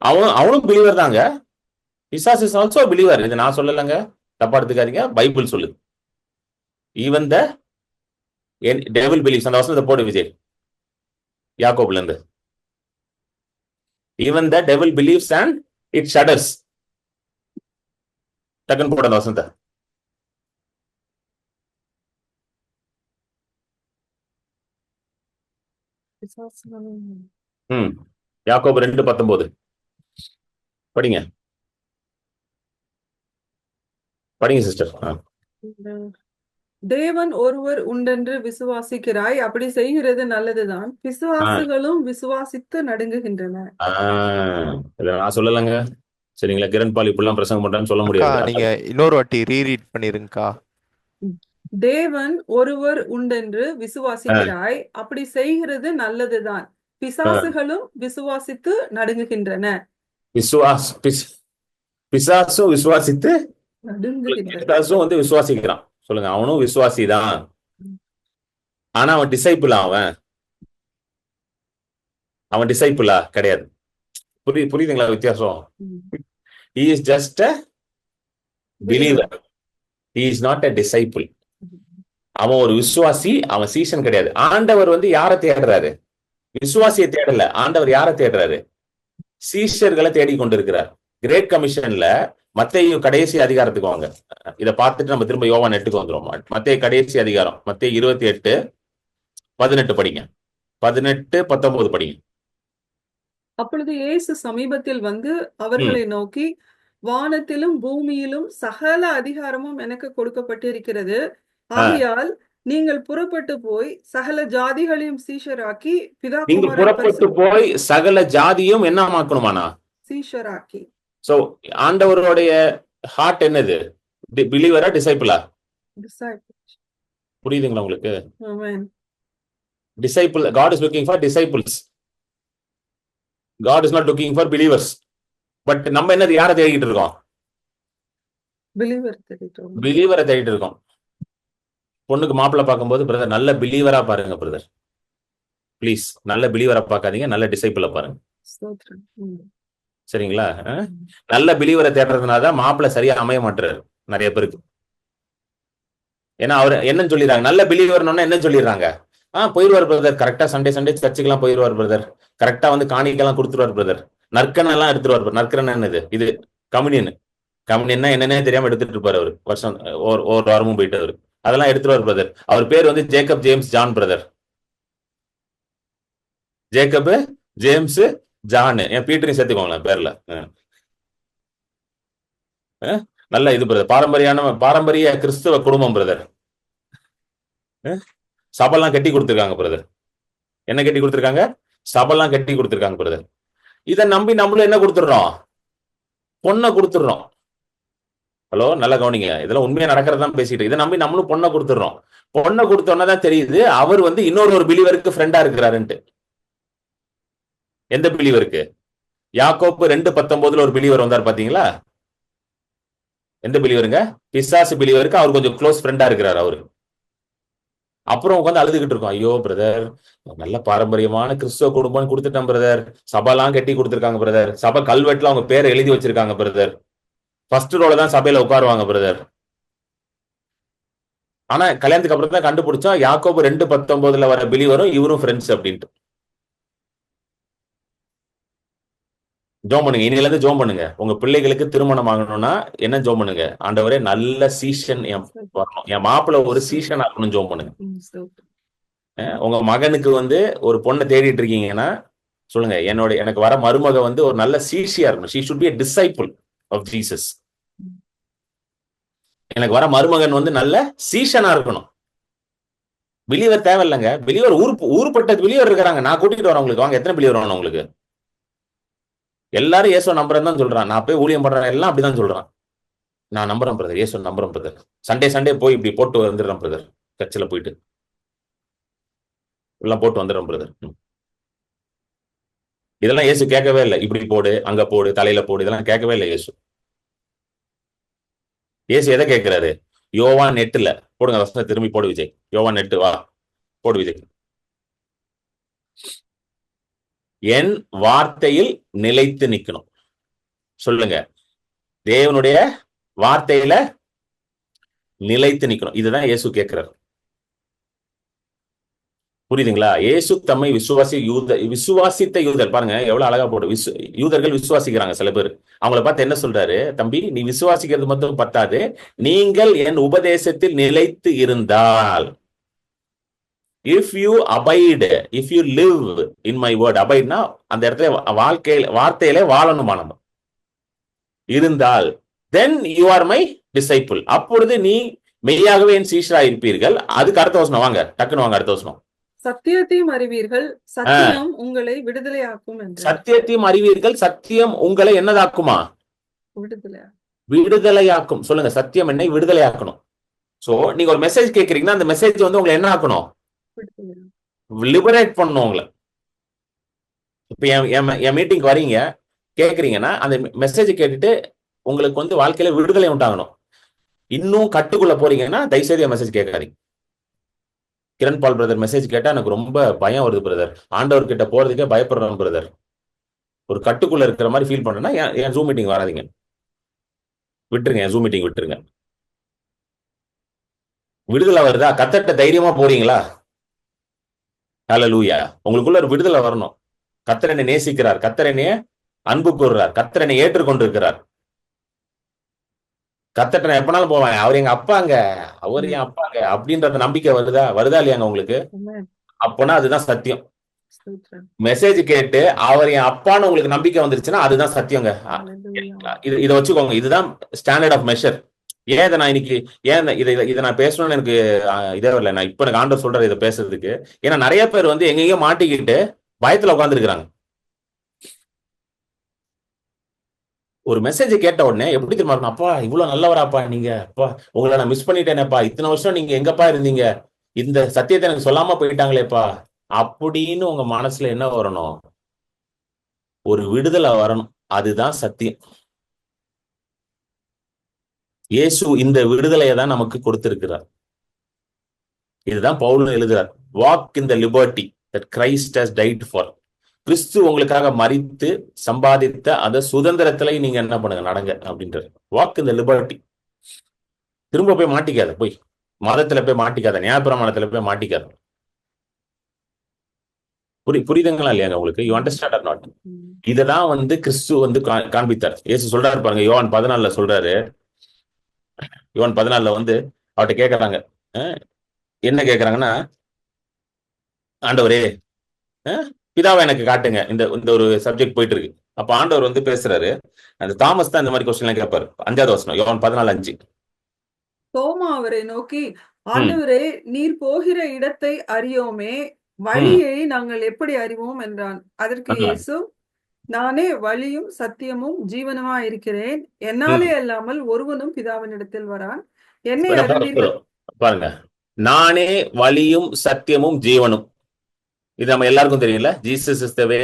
அவனும் பிலீவர் தாங்க. பிசாசு இஸ் ஆல்சோ பிலீவர். இது நான் சொல்லலைங்க, தப்பா எடுத்துக்காதீங்க, பைபிள் சொல்லுது. Even the devil believes. அந்த வசனத்தை போடு விஜய், யாக்கோபுல இருந்து. Even the devil believes and it shudders. டக்குன்னு போட அந்த வசனத்தை. யாக்கோபு 2:19 படிங்க, படிங்க சிஸ்டர். தேவன் ஒருவர் உண்டென்று விசுவாசிக்கிறாய், அப்படி செய்கிறது நல்லதுதான். விசுவாசிகளும் விசுவாசித்து நடுங்குகின்றன. இத நான் சொல்லலங்க, சரிங்களா? கிரண் பால் இப்படிலாம் பிரசங்கம் பண்றான்னு சொல்ல முடியாது. நீங்க இன்னொரு வாட்டி ரீரீட் பண்ணிருங்கக்கா. தேவன் ஒருவர் உண்டென்று விசுவாசிக்கிறாய், அப்படி செய்கிறது நல்லதுதான். பிசாசுகளும் விசுவாசித்து நடுங்குகின்றன. பிசாசும் விசுவாசித்து, பிசாசும் வந்து விசுவாசிக்கிறான். சொல்லுங்க, அவனும் விசுவாசி தான். ஆனா அவன் டிசைபிளா? அவன் டிசைபிளா கிடையாது. புரியுதுங்களா வித்தியாசம்? He is just a believer. He is not a disciple. அவன் ஒரு விசுவாசி, அவன் சீசன் கிடையாது. ஆண்டவர் வந்து யாரை தேடுறாரு? விசுவாசியை தேடல. ஆண்டவர் யாரை தேடுறாரு? சீஷர்களை தேடிக்கொண்டிருக்கிறார். கிரேட் கமிஷன்ல மத்தேயு கடைசி அதிகாரத்துக்கு வாங்க. இதை பார்த்துட்டு நம்ம திரும்ப யோவான் 8க்கு வந்துரும். மத்தேயு கடைசி அதிகாரம், மத்தேயு 28:18 படிங்க. 18:19 படிங்க. அப்பொழுது இயேசு சமீபத்தில் வந்து அவர்களை நோக்கி, வானத்திலும் பூமியிலும் சகல அதிகாரமும் எனக்கு கொடுக்கப்பட்டிருக்கிறது. ஆ, ஆகையால் நீங்கள் புறப்பட்டு போய் சகல ஜாதிகளையும் சீஷராக்கி பிதா நீங்க குமாரன் புறப்பட்டு போய் சகல ஜாதியும் என்னமாக்கணுமாண்ணா? சீஷராக்கி சோ ஆண்டவருடைய ஹார்ட் என்னது? பிலீவரா டிசைபிளா? disciples. புரியுதுங்களா உங்களுக்கு? Amen. Disciple, God is looking for disciples. God is not looking for believers. But நம்ம என்னது யாரை தேடிட்டு இருக்கோம்? Believer தெரியும். பிலீவரை தேடிட்டு இருக்கோம். பொண்ணுக்கு மாப்பிள்ளை பார்க்கும்போது பிரதர் நல்ல பிலீவரா பாருங்க பிரதர், ப்ளீஸ். நல்ல பிலீவரா பார்க்காதீங்க, நல்ல டிசைபிளை பாருங்க. ஸ்தோத்திரம். சரிங்களா? நல்ல பிலீவரை தேடுறதுனால தான் மாப்பிள்ளை சரியா அமைய மாட்டுறாரு நிறைய பேருக்கு. ஏன்னா அவர் என்னன்னு சொல்லிடுறாங்க, நல்ல பிலீவர்னு என்ன சொல்லிடுறாங்க? போயிடுவார் பிரதர், கரெக்டா சண்டே சர்ச்சுக்கெல்லாம் போயிடுவார் பிரதர், கரெக்டா வந்து காணிக்கெல்லாம் கொடுத்துருவார் பிரதர், நற்கனெல்லாம் எடுத்துருவார். நற்கன என்னது? இது கம்யூனியன். கம்யூனியன்னா என்னன்னே தெரியாம எடுத்துட்டு இருப்பாரு அவரு. வருஷம் ஒரு வாரமும் போயிட்டு அவரு அதெல்லாம் எடுத்துருவார் பிரதர். அவர் பேர் வந்து Jacob James John brother. Jacob James John, என் பீட்டரையும் சேர்த்துக்கோங்களேன் பேர்ல. நல்ல இது பிரதர், பாரம்பரிய கிறிஸ்தவ குடும்பம் பிரதர். சபெல்லாம் கட்டி கொடுத்துருக்காங்க பிரதர். என்ன கட்டி கொடுத்துருக்காங்க? சபெல்லாம் கட்டி கொடுத்துருக்காங்க பிரதர். இதை நம்பி நம்மளும் என்ன கொடுத்துடுறோம்? பொண்ணை கொடுத்துடுறோம். ஹலோ, நல்லா கவனிங்க, இதெல்லாம் உண்மையா நடக்கிறதான் பேசிட்டு. இதை நம்பி நம்மளும் பொண்ணை கொடுத்துடுறோம். பொண்ணை கொடுத்தோன்னதான் தெரியுது அவர் வந்து இன்னொரு பிலீவருக்கு ஃப்ரெண்டா இருக்கிறாருன்ட்டு. எந்த பிலீவருக்கு? யாக்கோப்பு 2:19 ஒரு பிலீவர் வந்தார் பாத்தீங்களா? எந்த பிலீவருங்க? பிசாசு பிலீவருக்கு அவர் கொஞ்சம் க்ளோஸ் ஃப்ரெண்டா இருக்கிறார் அவரு. அப்புறம் உட்காந்து அழுதுகிட்டு இருக்கோம், ஐயோ பிரதர் நல்ல பாரம்பரியமான கிறிஸ்துவ குடும்பம் கொடுத்துட்டேன் பிரதர், சபைலாம் கட்டி கொடுத்துருக்காங்க பிரதர், சபை கல்வெட்டுல அவங்க பேரை எழுதி வச்சிருக்காங்க பிரதர், ஃபர்ஸ்ட் ரோல தான் சபையில உட்காருவாங்க பிரதர். ஆனா கல்யாணத்துக்கு அப்புறம் தான் கண்டுபிடிச்சா யாக்கோபு 2:19 வர பிலீவரும் இவரும் ஃப்ரெண்ட்ஸ் அப்படின்ட்டு. ஜோம் பண்ணுங்க, இனில இருந்து ஜோம் பண்ணுங்க. உங்க பிள்ளைகளுக்கு திருமணம் ஆகணும்னா என்ன ஜோம் பண்ணுங்க? ஆண்டவரே நல்ல சீசன் வரணும், என் மாப்பிள்ள ஒரு சீசன் ஆகணும் ஜோம் பண்ணுங்க. உங்க மகனுக்கு வந்து ஒரு பொண்ணை தேடிட்டு இருக்கீங்கன்னா சொல்லுங்க, எனக்கு வர மருமக வந்து ஒரு நல்ல சீஷியா இருக்கணும். she should be a disciple of Jesus. எனக்கு வர மருமகன் வந்து நல்ல சீஷனா இருக்கணும். பிலீவர் தேவையில்லைங்க, பிலீவர் ஊர்பட்ட பிலீவர் இருக்கிறாங்க. நான் கூட்டிட்டு வரேன் உங்களுக்கு, வாங்க. எத்தனை பிலீவர் வரணும் உங்களுக்கு? எல்லாரும் இயேசு நம்புறேன்னு தான் சொல்றான். நான் போய் ஊழியம் பண்றேன் எல்லாம் அப்படிதான் சொல்றான். நான் நம்புறேன் பிரதர், இயேசு நம்புறேன் பிரதர், சண்டே போய் இப்படி போட்டு வந்துடுறேன் பிரதர், சர்ச்சில் போயிட்டு எல்லாம் போட்டு வந்துடுறேன் பிரதர். இதெல்லாம் இயேசு கேட்கவே இல்லை. இப்படி போடு, அங்க போடு, தலையில போடு, இதெல்லாம் கேட்கவே இல்லை இயேசு. இயேசு எதை கேட்கிறாரு? யோவான் 8 போடுங்க வசனத்தை திரும்பி போடு விஜய். யோவான் 8 வா, போடு விஜய். என் வார்த்தையில் நிலைத்து நிக்கணும். சொல்லுங்க, தேவனுடைய வார்த்தையில நிலைத்து நிக்கணும். இதுதான் இயேசு கேட்கிறார். புரியுதுங்களா? இயேசு தம்மை விசுவாசித்த யூதர், பாருங்க எவ்வளவு அழகா போடு. யூதர்கள் விசுவாசிக்கிறாங்க சில பேர். அவங்கள பார்த்து என்ன சொல்றாரு? தம்பி, நீ விசுவாசிக்கிறது மட்டும் பத்தாது, நீங்கள் என் உபதேசத்தில் நிலைத்து இருந்தால், if you abide, if you live in my word, அபைட்னா அந்த இடத்துல வார்த்தையிலே வாழணுமா நம்ம இருந்தால், then you are my disciple, அப்பொழுது நீ மெய்யாகவே என் சீஷரா இருப்பீர்கள். அதுக்கு அடுத்த வசனம் வாங்க, டக்குன்னு வாங்க, அடுத்த வசனம். சத்தியத்தையும் அறிவீர்கள், சத்தியம் உங்களை விடுதலையாக்கும் என்று. சத்தியத்தையும் அறிவீர்கள், சத்தியம் உங்களை என்னதாக்குமா? விடுதலையாக்கும். சொல்லுங்க, சத்தியம் என்னை விடுதலையாக்கணும். சோ நீங்க ஒரு மெசேஜ் கேட்கறீங்கன்னா அந்த மெசேஜ் வந்து உங்களை என்ன ஆக்கணும்? லிபரேட் பண்ணணும் உங்களை. இப்ப என் மீட்டிங் வரீங்க கேட்கறீங்கன்னா அந்த மெசேஜ் கேட்டுட்டு உங்களுக்கு வந்து வாழ்க்கையில விடுதலை உண்டாகணும். இன்னும் கட்டுக்குள்ள போறீங்கன்னா தயவுசெய்து என் மெசேஜ் கேட்காதீங்க. கிரண் பால் பிரதர் மெசேஜ் கேட்டா எனக்கு ரொம்ப பயம் வருது பிரதர், ஆண்டவர் கிட்ட போறதுக்கே பயப்படுறேன் பிரதர், ஒரு கட்டுக்குள்ள இருக்கிற மாதிரி ஃபீல் பண்றேன்னா என் ஜூம் மீட்டிங் வராதீங்க, விட்டுருங்க, என் ஜூம் மீட்டிங் விட்டுருங்க. விடுதலை வருதா? கத்தட்ட தைரியமா போறீங்களா? ஹல்லேலூயா. உங்களுக்குள்ள ஒரு விடுதலை வரணும். கர்த்தர் என்னை நேசிக்கிறார், கர்த்தர் என்னைய அன்பு கூறுறார், கர்த்தர் என்னை ஏற்றுக்கொண்டிருக்கிறார், கர்த்தர்ட்ட நான் எப்பனாலும் போவேன், அவர் எங்க அப்பாங்க, அவர் என் அப்பாங்க அப்படின்ற நம்பிக்கை வருதா இல்லையாங்க உங்களுக்கு? அப்போனா அதுதான் சத்தியம். ஸ்தோத்திரம். மெசேஜ் கேட்டு அவர் என் அப்பான்னு உங்களுக்கு நம்பிக்கை வந்துருச்சுன்னா அதுதான் சத்தியங்க. ஹalleluya. இதை வச்சுக்கோங்க, இதுதான் ஸ்டாண்டர்ட் ஆஃப் மெஷர். ஏன் இதை நான் இன்னைக்கு இதை நான் பேசணும்னு எனக்கு இதே வரல. நான் இப்ப எனக்கு ஆண்டவர் சொல்றாரு இதை பேசுறதுக்கு. ஏன்னா நிறைய பேர் வந்து எங்கெங்கயோ மாட்டிக்கிட்டு பயத்துல உட்காந்துருக்காங்க. ஒரு மெசேஜ் கேட்ட உடனே எப்படி தெரியுமா இருக்கும், அப்பா இவ்வளவு நல்லவராப்பா நீங்க, அப்பா உங்களை நான் மிஸ் பண்ணிட்டேனேப்பா, இத்தனை வருஷம் நீங்க எங்கப்பா இருந்தீங்க, இந்த சத்தியத்தை எனக்கு சொல்லாம போயிட்டாங்களேப்பா அப்படின்னு உங்க மனசுல என்ன வரணும்? ஒரு விடுதலை வரணும். அதுதான் சத்தியம். இயேசு இந்த விடுதலையை தான் நமக்கு கொடுத்திருக்கிறார். இதுதான் பவுல் எழுதுறார். Walk in the liberty that Christ has died for. Kristhu உங்களுக்காக மரித்து சம்பாதித்த அந்த சுதந்திரத்துல நீங்க என்ன பண்ணுங்க, நடங்க அப்படின்றது. Walk in the liberty. திரும்ப போய் மாட்டிக்காத, போய் மதத்துல போய் மாட்டிக்காத, நியாயப்பிரமாணத்துல போய் மாட்டிக்காத. புரியுதுங்களா இல்லையாங்க உங்களுக்கு? You understand or not? இததான் வந்து கிறிஸ்து வந்து காண்பித்தார். இயேசு சொல்றாரு பாருங்க, யோவான் 14 சொல்றாரு. யோவான் 14 வந்து அவர்கிட்ட கேட்கறாங்க, என்ன கேட்கறாங்கன்னா, ஆண்டவரே பிதாவை எனக்கு காட்டுங்க, இந்த ஒரு சப்ஜெக்ட் போயிட்டு இருக்கு. அப்ப ஆண்டவர் வந்து பேசுறாரு. அந்த தாமஸ் தான் இந்த மாதிரி கொஸ்டின் எல்லாம் கேட்பாரு. 5வது வசனம், யோவான் 14:5. தோமா அவரை நோக்கி, ஆண்டவரே நீர் போகிற இடத்தை அறியோமே, வழியை நாங்கள் எப்படி அறிவோம் என்றான். அதற்கு இயேசு, நானே வழியும் சத்தியமும் ஜீவனுமா இருக்கிறேன், என்னாலே அல்லாமல் ஒருவனும் பிதாவினிடத்தில் வரான். என்னை அறிவீர்கள். பாருங்க, நானே வழியும் சத்தியமும் ஜீவனும். இது நம்ம எல்லாருக்கும் தெரியல. Jesus is the way,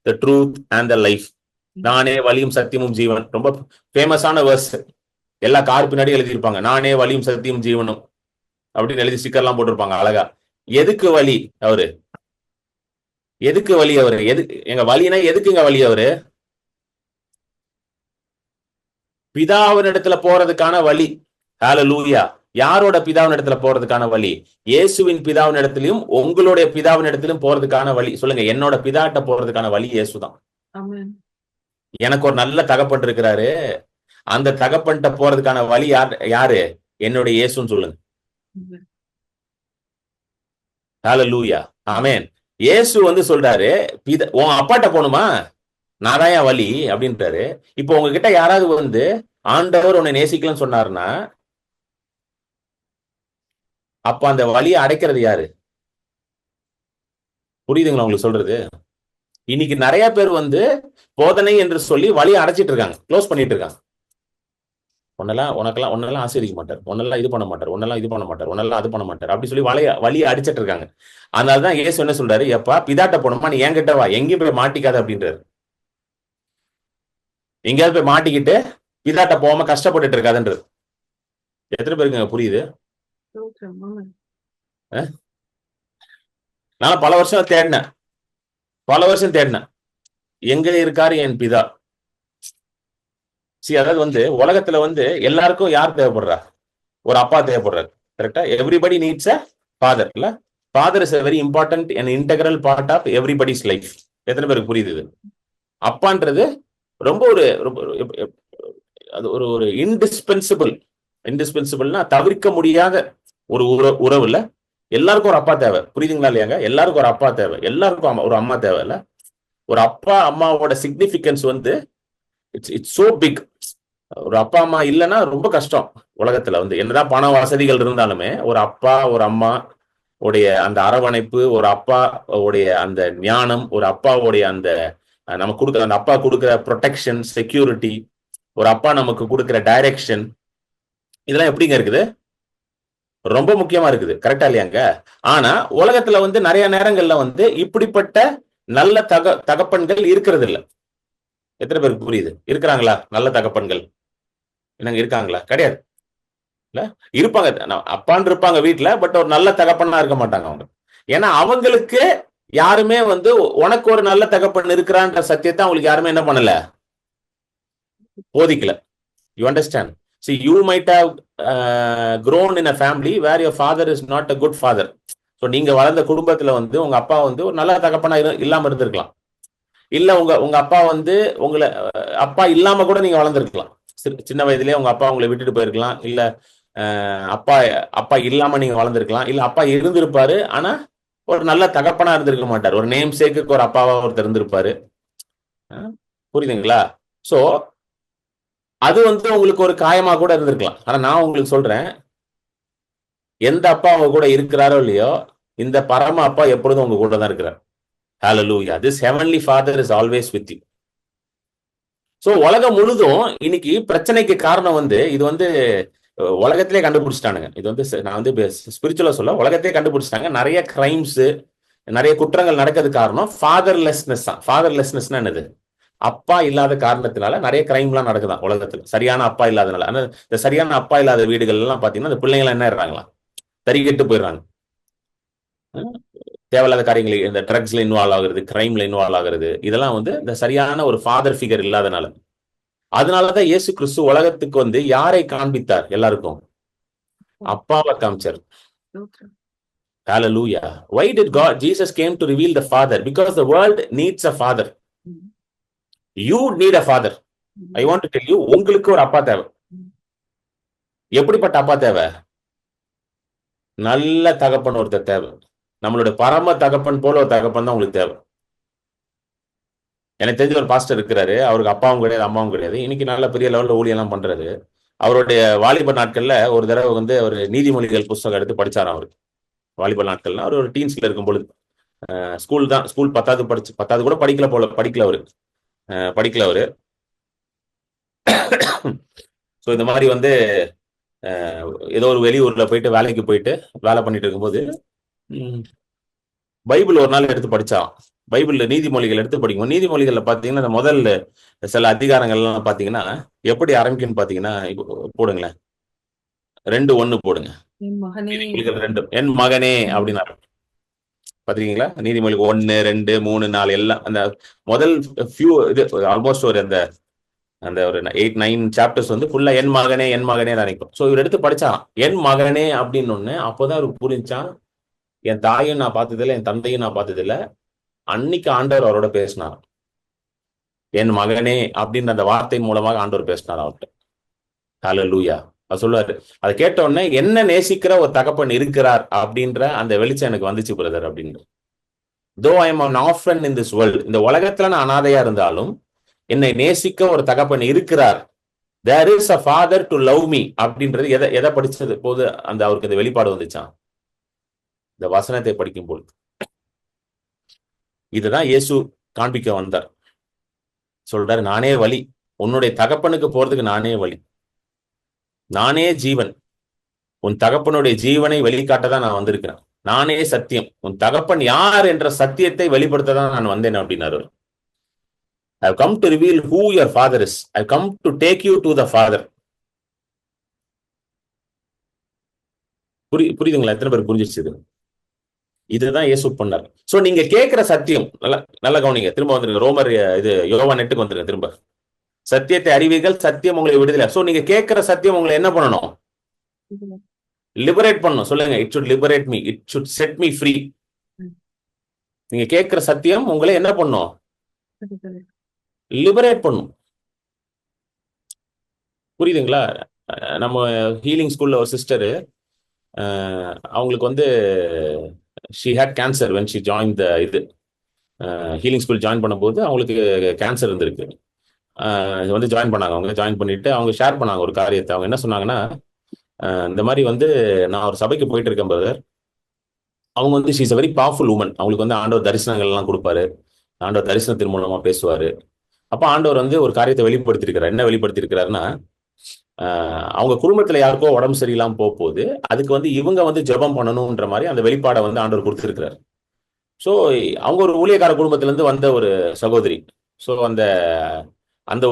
the truth and the life. நானே வழியும் சத்தியமும் ஜீவன், ரொம்ப ஃபேமஸான வேர்ஸ். எல்லா கார் பின்னாடி எழுதியிருப்பாங்க, நானே வழியும் சத்தியம் ஜீவனும் அப்படின்னு எழுதி ஸ்டிக்கர்லாம் போட்டிருப்பாங்க அழகா. எதுக்கு வழி அவரு? எதுக்கு வழி அவரு? எங்க வழினா எதுக்குங்க வழி அவரு? பிதாவினிடத்துல போறதுக்கான வழி. ஹல்லேலூயா. யாரோட பிதாவின் இடத்துல போறதுக்கான வழி? இயேசுவின் பிதாவின் இடத்திலும் உங்களுடைய பிதாவின் இடத்திலும் போறதுக்கான வழி. சொல்லுங்க, என்னோட பிதாட்ட போறதுக்கான வழி இயேசுதான். எனக்கு ஒரு நல்ல தகப்பன் இருக்கிறாரு, அந்த தகப்பன்ட்ட போறதுக்கான வழி யாரு? என்னுடைய இயேசுன்னு சொல்லுங்க. ஹல்லேலூயா. ஆமென். இயேசு வந்து சொல்றாரு, உன் அப்பாட்ட போகணுமா, நான் தான் வழி அப்படின்றாரு. இப்போ உங்ககிட்ட யாராவது வந்து ஆண்டவர் உன்னை நேசிக்கலன்னு சொன்னாருன்னா, அப்ப அந்த வழியை அடைக்கிறது யாரு? புரியுதுங்களா உங்களுக்கு சொல்றது? இன்னைக்கு நிறைய பேர் வந்து போதனை என்று சொல்லி வழியை அடைச்சிட்டு இருக்காங்க, க்ளோஸ் பண்ணிட்டு இருக்காங்க. ஒன்னெல்லாம் ஆசீர்வதிக்க மாட்டார், ஒன்னெல்லாம் இது பண்ண மாட்டார், ஒன்னெல்லாம் இது பண்ண மாட்டார், ஒன்னெல்லாம் அது பண்ண மாட்டார் அப்படி சொல்லி வழியை அடிச்சிட்டு இருக்காங்க. அதனாலதான் இயேசு என்ன சொல்றாரு, எப்பா பிதாட்ட போனோமா, நீ என்கிட்ட வா, எங்கேயும் போய் மாட்டிக்காத அப்படின்றாரு. எங்கேயாவது போய் மாட்டிக்கிட்டு பிதாட்ட போகாம கஷ்டப்பட்டுட்டு இருக்காதுன்றது. எத்தனை பேருக்கு புரியுது? நான் பல வருஷம் தேடினேன், எங்க இருக்காரு என் பிதா. அதாவது வந்து உலகத்துல வந்து எல்லாருக்கும் யார் தேவைப்படுறா? ஒரு அப்பா தேவைப்படுறாரு. கரெக்டா? Everybody needs a father. இல்ல, father is a very important and integral part of everybody's life. எத்தனை பேருக்கு புரியுது? அப்பான்றது ரொம்ப ஒரு இன்டிஸ்பென்சிபிள்னா தவிர்க்க முடியாத ஒரு உறவு. இல்ல, எல்லாருக்கும் ஒரு அப்பா தேவை. புரியுதுங்களா இல்லையாங்க? எல்லாருக்கும் ஒரு அப்பா தேவை, எல்லாருக்கும் ஒரு அம்மா தேவை. இல்ல, ஒரு அப்பா அம்மாவோட சிக்னிபிகன்ஸ் வந்து இட்ஸ் சோ பிக். ஒரு அப்பா அம்மா இல்லைன்னா ரொம்ப கஷ்டம். உலகத்துல வந்து என்னதான் பண வசதிகள் இருந்தாலுமே ஒரு அப்பா ஒரு அம்மா உடைய அந்த அரவணைப்பு, ஒரு அப்பா உடைய அந்த ஞானம், ஒரு அப்பாவுடைய அந்த நமக்கு கொடுக்குற அந்த அப்பா கொடுக்குற ப்ரொடெக்ஷன், செக்யூரிட்டி, ஒரு அப்பா நமக்கு கொடுக்குற டைரக்ஷன், இதெல்லாம் எப்படிங்க இருக்குது? ரொம்ப முக்கியமா இருக்குது. கரெக்டா இல்லையாங்க? ஆனா உலகத்துல வந்து நிறைய நேரங்கள்ல வந்து இப்படிப்பட்ட நல்ல தகப்பன்கள் இருக்கிறது இல்லை. எத்தனை பேருக்கு புரியுது? இருக்கிறாங்களா நல்ல தகப்பன்கள்? என்னங்க இருக்காங்களா? கிடையாது. இல்ல, இருப்பாங்க, அப்பான்னு இருப்பாங்க வீட்டுல, பட் ஒரு நல்ல தகப்பன்னா இருக்க மாட்டாங்க அவங்க. ஏன்னா அவங்களுக்கு யாருமே வந்து உனக்கு ஒரு நல்ல தகப்பன் இருக்கிறான்ற சத்தியத்தை அவங்களுக்கு யாருமே என்ன பண்ணல, போதிக்கல. You understand? See, you might have grown in a family where your father is not a good father. So நீங்க வளர்ந்த குடும்பத்துல வந்து உங்க அப்பா வந்து ஒரு நல்ல தகப்பனா இல்லாம இருந்திருக்கலாம். இல்ல உங்க அப்பா வந்து உங்களை அப்பா இல்லாம கூட நீங்க வளர்ந்துருக்கலாம். சின்ன வயதிலேயே உங்க அப்பா உங்களை விட்டுட்டு போயிருக்கலாம். இல்ல அப்பா இல்லாம நீங்க வளர்ந்துருக்கலாம். இல்ல அப்பா இருந்திருப்பாரு, ஆனா ஒரு நல்ல தகப்பனா இருந்திருக்க மாட்டார். ஒரு நேம் சேக்குக்கு ஒரு அப்பாவா ஒருத்தர் இருந்திருப்பாரு. புரியுதுங்களா? சோ அது உங்களுக்கு ஒரு காயமா கூட இருந்திருக்கலாம். ஆனா நான் உங்களுக்கு சொல்றேன், எந்த அப்பா உங்க கூட இருக்கிறாரோ இல்லையோ, இந்த பரம அப்பா எப்பொழுதும் உங்க கூட தான் இருக்கிறார். ஹalleluya. This heavenly father is always with you. So உலகம் முழுதும் இன்னைக்கு பிரச்சனைக்கு காரணம் இது உலகத்திலே கண்டுபிடிச்சிட்டானுங்க. இது நான் ஸ்பிரிச்சுவலா சொல்ல, உலகத்திலே கண்டுபிடிச்சிட்டாங்க. நிறைய கிரைம்ஸ், நிறைய குற்றங்கள் நடக்கிறது காரணம் ஃபாதர்லெஸ்னஸ் தான். ஃபாதர்லெஸ்னஸ்னா என்னது? அப்பா இல்லாத காரணத்தினால நிறைய கிரைம்லாம் நடக்குதான் உலகத்துல. சரியான அப்பா இல்லாதனால. ஆனா இந்த சரியான அப்பா இல்லாத வீடுகள் எல்லாம் பாத்தீங்கன்னா இந்த பிள்ளைங்க என்ன இருறாங்களா, தறிகெட்டு போயிடுறாங்க. தேவையில்லாத காரியங்கள், இந்த ட்ரக்ஸ்ல இன்வால்வ் ஆகுறது, கிரைம்ல இன்வால்வ் ஆகுறது, இதெல்லாம் இந்த சரியான ஒரு ஃபாதர் ஃபிகர் இல்லாதனால. அதனாலதான் இயேசு கிறிஸ்து உலகத்துக்கு யாரை காண்பித்தார்? எல்லாருக்கும் அப்பாவை காமிச்சார். Hallelujah. Why did Jesus came to reveal the Father? Because the world needs a father. You need a father. I want to tell you, உங்களுக்கு ஒரு அப்பா தேவை. எப்படிப்பட்ட அப்பா தேவை? நல்ல தகப்பன் ஒருத்தர் தேவை. நம்மளுடைய பரம தகப்பன் போல ஒரு தகப்பன் தான் உங்களுக்கு தேவை. எனக்கு தெரிஞ்ச ஒரு பாஸ்டர் இருக்கிறாரு. அவருக்கு அப்பாவும் கிடையாது, அம்மாவும் கிடையாது. இன்னைக்கு நல்ல பெரிய லெவல்ல ஊழியெல்லாம் பண்றாரு. அவருடைய வாலிப நாட்கள்ல ஒரு தடவை ஒரு நீதிமொழிகள் புஸ்தகம் எடுத்து படிச்சாராம். அவரு வாலிப நாட்கள்னா அவர் ஒரு டீன்ஸ்ல இருக்கும் பொழுது, ஸ்கூல் 10வது கூட படிக்கல அவரு. ஸோ இந்த மாதிரி ஏதோ ஒரு வெளியூர்ல போயிட்டு வேலைக்கு போயிட்டு வேலை பண்ணிட்டு இருக்கும்போது பைபிள் ஒரு நாள் எடுத்து படிச்சான். பைபிள்ல நீதிமொழிகள் எடுத்து படிக்கும். நீதிமொழிகள்ல பாத்தீங்கன்னா இந்த முதல் சில அதிகாரங்கள்லாம் பாத்தீங்கன்னா எப்படி ஆரம்பிக்குன்னு பாத்தீங்கன்னா, போடுங்களேன், 2:1 போடுங்க. என் மகனே அப்படின்னு பாத்தீங்களா? நீதிமொழி 1, 2, 3, 4 எல்லாம் அந்த முதல் ஃபியூ இது ஆல்மோஸ்ட் ஒரு அந்த ஒரு 8, 9 சாப்டர்ஸ் ஃபுல்லா என் மகனே நினைக்கும். ஸோ இவர் எடுத்து படிச்சான் என் மகனே அப்படின்னு ஒண்ணு. அப்போதான் அவருக்கு புரிஞ்சான், என் தாயும் நான் பார்த்ததில்லை, என் தந்தையும் நான் பார்த்ததில்லை. அன்னைக்கு ஆண்டவர் அவரோட பேசினார். என் மகனே அப்படின்ற அந்த வார்த்தை மூலமாக ஆண்டவர் பேசினார் அவர்கிட்ட. ஹல்லேலூயா. அது சொல்லுவாரு. அதை கேட்ட உடனே என்ன நேசிக்கிற ஒரு தகப்பன் இருக்கிறார் அப்படின்ற அந்த வெளிச்சம் எனக்கு வந்துச்சு பிரதர் அப்படின்னு. தோ I am an orphan in this world. இந்த உலகத்துல நான் அனாதையா இருந்தாலும் என்னை நேசிக்க ஒரு தகப்பன் இருக்கிறார். There is a father to love me அப்படின்றது எதை படிச்சது போது அவருக்கு இந்த வெளிப்பாடு வந்துச்சான்? இந்த வசனத்தை படிக்கும் போது. இதுதான் இயேசு காண்பிக்க வந்தார். சொல்றாரு, நானே வழி, உன்னுடைய தகப்பனுக்கு போறதுக்கு நானே வழி, நானே ஜீவன், உன் தகப்பனுடைய ஜீவனை வெளிக்காட்டதான் நான் வந்திருக்கிறேன், நானே சத்தியம், உன் தகப்பன் யார் என்ற சத்தியத்தை வெளிப்படுத்த தான் நான் வந்தேன் அப்படின்னாரு. I've come to reveal who your father is. I've come to take you to the father. புரியுதுங்களா? எத்தனை பேர் புரிஞ்சிச்சு? இதுதான் இயேசு பண்ணார். சோ நீங்க கேட்கிற சத்தியம் நல்லா கவனிங்க. திரும்ப வந்துருங்க, ரோமர் யோவான் 8க்கு வந்துருங்க. திரும்ப சத்தியத்தை அறிவீர்கள், சத்தியம் உங்களை விடுதலை. சோ நீங்க கேட்கிற சத்தியம் உங்களை என்ன பண்ணணும்? லிபரேட் பண்ணணும். சொல்லுங்க, it should liberate me, it should set me free. நீங்க கேட்கிற சத்தியம் உங்களை என்ன பண்ணும்? லிபரேட் பண்ணும். புரியுதுங்களா? நம்ம ஹீலிங் ஸ்கூல்ல ஒரு சிஸ்டர், அவங்களுக்கு she had cancer when she joined the healing school join பண்ணும்போது அவங்களுக்கு கேன்சர் இருந்திருக்கு. ஜாயின் பண்ணாங்க. அவங்க ஜாயின் பண்ணிட்டு அவங்க ஷேர் பண்ணாங்க ஒரு காரியத்தை. அவங்க என்ன சொன்னாங்கன்னா, இந்த மாதிரி நான் ஒரு சபைக்கு போயிட்டு இருக்கேன் பிரதர். அவங்க she's a very powerful woman. அவங்களுக்கு ஆண்டவர் தரிசனங்கள் எல்லாம் கொடுப்பாரு, ஆண்டவர் தரிசனத்தின் மூலமா பேசுவாரு. அப்ப ஆண்டவர் ஒரு காரியத்தை வெளிப்படுத்திருக்கிறார். என்ன வெளிப்படுத்திருக்கிறாருன்னா, அவங்க குடும்பத்துல யாருக்கோ உடம்பு சரியில்லாம போகுது, அதுக்கு இவங்க ஜெபம் பண்ணணும்ன்ற மாதிரி அந்த வெளிப்பாடை ஆண்டவர் கொடுத்திருக்கிறார். ஸோ அவங்க ஒரு ஊழியக்கார குடும்பத்துல இருந்து வந்த ஒரு சகோதரி. ஸோ அந்த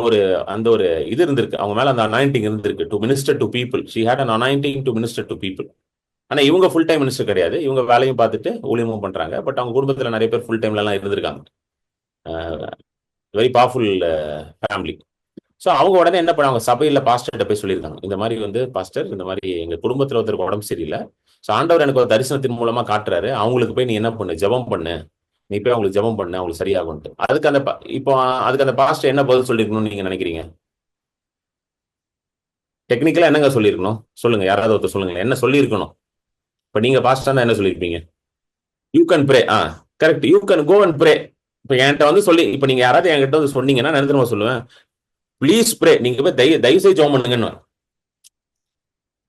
ஒரு இது இருந்திருக்கு அவங்க மேல, அந்த அனாயிண்டிங் இருந்திருக்கு to minister to people. She had an anointing to minister to people. ஆனா இவங்க ஃபுல் டைம் மினிஸ்டர் கிடையாது. இவங்க வேலையும் பார்த்துட்டு ஊழியமும் பண்றாங்க. பட் அவங்க குடும்பத்துல நிறைய பேர் ஃபுல் டைம்ல எல்லாம் இருந்திருக்காங்க. Very powerful family. ஸோ அவங்க உடனே என்ன பண்ணாங்க, சபையில் பாஸ்டர்கிட்ட போய் சொல்லியிருக்காங்க, இந்த மாதிரி பாஸ்டர், இந்த மாதிரி எங்கள் குடும்பத்தில் ஒருத்தருக்கு உடம்பு சரியில்லை. ஸோ ஆண்டவர் எனக்கு ஒரு தரிசனத்தின் மூலமாக காட்டுறாரு, அவங்களுக்கு போய் நீ என்ன பண்ணு, ஜெபம் பண்ணு, நீ போய் அவங்களுக்கு ஜெபம் பண்ணு, அவங்களுக்கு சரியாகும்ட்டு. அதுக்கு அந்த பாஸ்டர் என்ன பதில் சொல்லியிருக்கணும்னு நீங்கள் நினைக்கிறீங்க? டெக்னிக்கலாக என்னங்க சொல்லியிருக்கணும்? சொல்லுங்க, யாராவது ஒருத்தர் சொல்லுங்க, என்ன சொல்லியிருக்கணும்? இப்போ நீங்கள் பாஸ்டர்னா என்ன சொல்லியிருப்பீங்க? You can pray. Correct, you can go and pray. இப்ப என்கிட்ட வந்து சொல்லி, இப்ப நீங்க யாராவது என்கிட்ட வந்து சொன்னீங்கன்னா நான் என்ன தெரியுமா சொல்லுவேன்? Please pray. நீங்க போய் தயவு செய்து ஜெபம் பண்ணுங்கன்னு.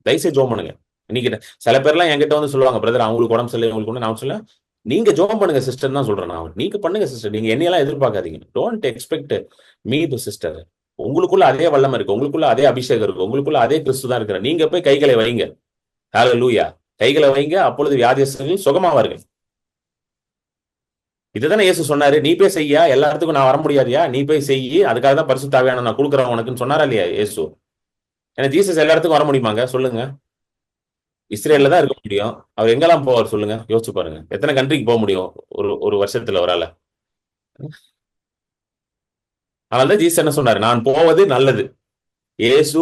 தயவு செய்து ஜெபம் பண்ணுங்க. இன்னைக்கு சில பேர்லாம் என்கிட்ட வந்து சொல்லுவாங்க, பிரதர் அவங்களுக்கு உடம்பு சரியில்லை, உங்களுக்கு ஒண்ணு. நான் சொல்ல, நீங்க ஜெபம் பண்ணுங்க சிஸ்டர் தான் சொல்றேன். நான் நீங்க பண்ணுங்க சிஸ்டர், நீங்க என்னையெல்லாம் எதிர்பார்க்காதீங்க. Don't expect me to sister. உங்களுக்குள்ள அதே வல்லமை இருக்கு, உங்களுக்குள்ள அதே அபிஷேகம் இருக்கு, உங்களுக்குள்ள அதே கிறிஸ்து தான் இருக்கிற. நீங்க போய் கைகளை வைங்க. ஹல்லேலூயா. கைகளை வைங்க, அப்பொழுது வியாதியஸ்தர்கள் சுகமாவார்கள். இதுதானே இயேசு சொன்னாரு. நீ போய் செய்யா, எல்லா இடத்துக்கும் நான் வர முடியாதியா, நீ போய் செய்யி, அதுக்காக தான் பரிசுத்த ஆவியானவரை நான் கொடுக்குறேன் உனக்குன்னு சொன்னாரா இல்லையா இயேசு? ஏன்னா ஜீசஸ் எல்லா இடத்துக்கும் வர முடியுமாங்க? சொல்லுங்க. இஸ்ரேல்ல தான் இருக்க முடியும். அவர் எங்கெல்லாம் போவார் சொல்லுங்க, யோசிச்சு பாருங்க. எத்தனை கண்ட்ரிக்கு போக முடியும் ஒரு வருஷத்துல அவரால? அதனாலதான் ஜீசஸ் என்ன சொன்னாரு? நான் போவது நல்லது. இயேசு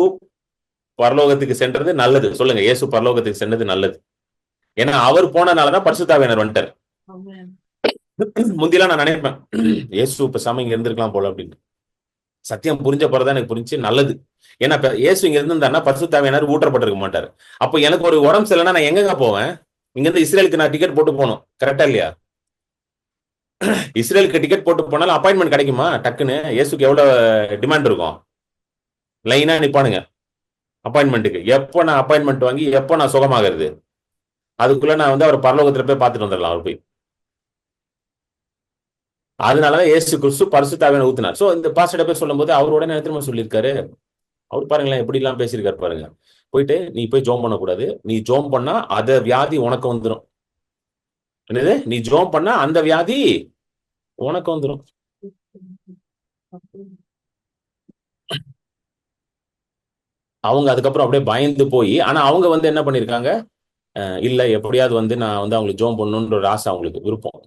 பரலோகத்துக்கு சென்றது நல்லது. சொல்லுங்க, இயேசு பரலோகத்துக்கு சென்றது நல்லது. ஏன்னா அவர் போனதுனாலதான் பரிசுத்த ஆவியானவர் வந்துட்டார். முந்திலாம் நான் நினைப்பேன், இயேசு இப்ப சாமி இங்க இருந்திருக்கலாம் போல அப்படின்னு. சத்தியம் புரிஞ்ச பிறதான் எனக்கு புரிஞ்சு நல்லது. ஏன்னா இயேசு இங்க இருந்திருந்தாருன்னா பரிசுத்த ஆவியானவர் ஊற்றப்பட்டிருக்க மாட்டாரு. அப்போ எனக்கு ஒரு உடம்பு சரியில்லைன்னா நான் எங்கங்க போவேன்? இங்க இருந்து இஸ்ரேலுக்கு நான் டிக்கெட் போட்டு போகணும், கரெக்டா இல்லையா? இஸ்ரேலுக்கு டிக்கெட் போட்டு போனாலும் அப்பாயின்மெண்ட் கிடைக்குமா டக்குன்னு? இயேசுக்கு எவ்வளவு டிமாண்ட் இருக்கும்? லைனா நிப்பானுங்க அப்பாயின்மெண்ட்டுக்கு. எப்போ நான் அப்பாயின்மெண்ட் வாங்கி எப்போ நான் சுகமாகிறது? அதுக்குள்ள நான் வந்து அவர் பரலோகத்துல போய் பார்த்துட்டு வந்துடலாம். அவர் போய், அதனாலதான் இயேசு கிறிஸ்து பரிசுத்த ஆவியானவரை ஊத்தினார். சோ இந்த பாஸ்டர் பேர் சொல்லும் போது அவரோட நேரத்துல சொல்லியிருக்காரு. அவர் பாருங்களேன் எப்படி எல்லாம் பேசியிருக்காரு பாருங்க. போயிட்டு நீ போய் ஜோம் பண்ணக்கூடாது, நீ ஜோம் பண்ணா அத வியாதி உனக்கு வந்துடும். என்னது? நீ ஜோம் பண்ணா அந்த வியாதி உனக்கு வந்துடும். அவங்க அதுக்கப்புறம் அப்படியே பயந்து போய், ஆனா அவங்க வந்து என்ன பண்ணிருக்காங்க? இல்ல எப்படியாவது வந்து நான் வந்து அவங்களுக்கு ஜோம் பண்ணணுன்ற ஒரு ஆசை, அவங்களுக்கு விருப்பம்.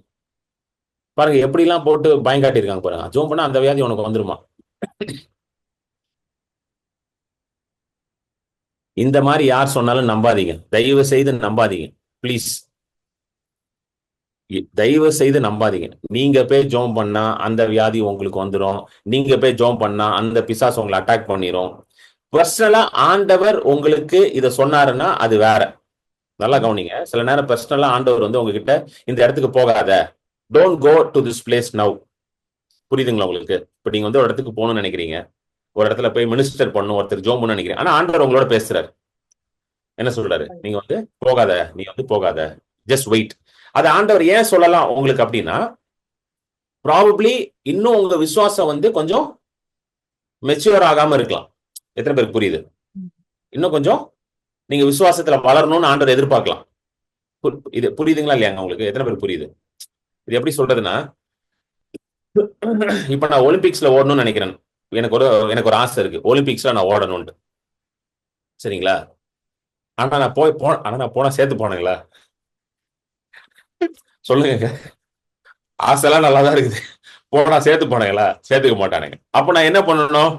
பாருங்க எப்படி எல்லாம் போட்டு பயம் காட்டியிருக்காங்க பாருங்க. ஜோம் பண்ணா அந்த வியாதி உனக்கு வந்துருமா? இந்த மாதிரி யார் சொன்னாலும் நம்பாதீங்க, தயவு செய்து நம்பாதீங்க. பிளீஸ், தயவு செய்து நம்பாதீங்க. நீங்க போய் ஜோம் பண்ணா அந்த வியாதி உங்களுக்கு வந்துடும். நீங்க போய் ஜோம் பண்ணா அந்த பிசாசு உங்களை அட்டாக் பண்ணிரும். பர்சனலா ஆண்டவர் உங்களுக்கு இதை சொன்னாருன்னா அது வேற. நல்லா கவனிங்க. சில நேரம் பர்சனலா ஆண்டவர் வந்து உங்ககிட்ட இந்த இடத்துக்கு போகாத, don't go to this place now. புரியுதுங்களா உங்களுக்கு? இப்ப நீங்க வந்து ஒரு இடத்துக்கு போகணும்னு நினைக்கிறீங்க, ஒரு இடத்துல போய் மினிஸ்டர் பண்ணணும், ஒருத்தர் ஜோம் பண்ண நினைக்கிறீங்க. ஆனா ஆண்டவர் உங்களோட பேசுறாரு. என்ன சொல்றாரு? நீங்க வந்து போகாத, நீ வந்து போகாத, ஜஸ்ட் வெயிட். அது ஆண்டவர் ஏன் சொல்லலாம் உங்களுக்கு அப்படின்னா, ப்ராபப்ளி இன்னும் உங்க விசுவாசம் வந்து கொஞ்சம் மெச்சூர் ஆகாம இருக்கலாம். எத்தனை பேருக்கு புரியுது? இன்னும் கொஞ்சம் நீங்க விசுவாசத்துல வளரணும்னு ஆண்டவர் எதிர்பார்க்கலாம். இது புரியுதுங்களா இல்லையாங்க உங்களுக்கு? எத்தனை பேருக்கு புரியுது? இது எப்படி சொல்றதுன்னா, இப்ப நான் ஒலிம்பிக்ஸ்ல ஓடணும்னு நினைக்கிறேன். எனக்கு ஒரு ஆசை இருக்கு, ஒலிம்பிக்ஸ்ல நான் ஓடணும்னு. சரிங்களா? ஆனா நான் போனா சேர்த்து போனேங்களா? சொல்லுங்க. ஆசைலாம் நல்லா தான் இருக்குது, போனா சேர்த்து போனீங்களா? சேர்த்துக்க மாட்டானுங்க. அப்ப நான் என்ன பண்ணணும்?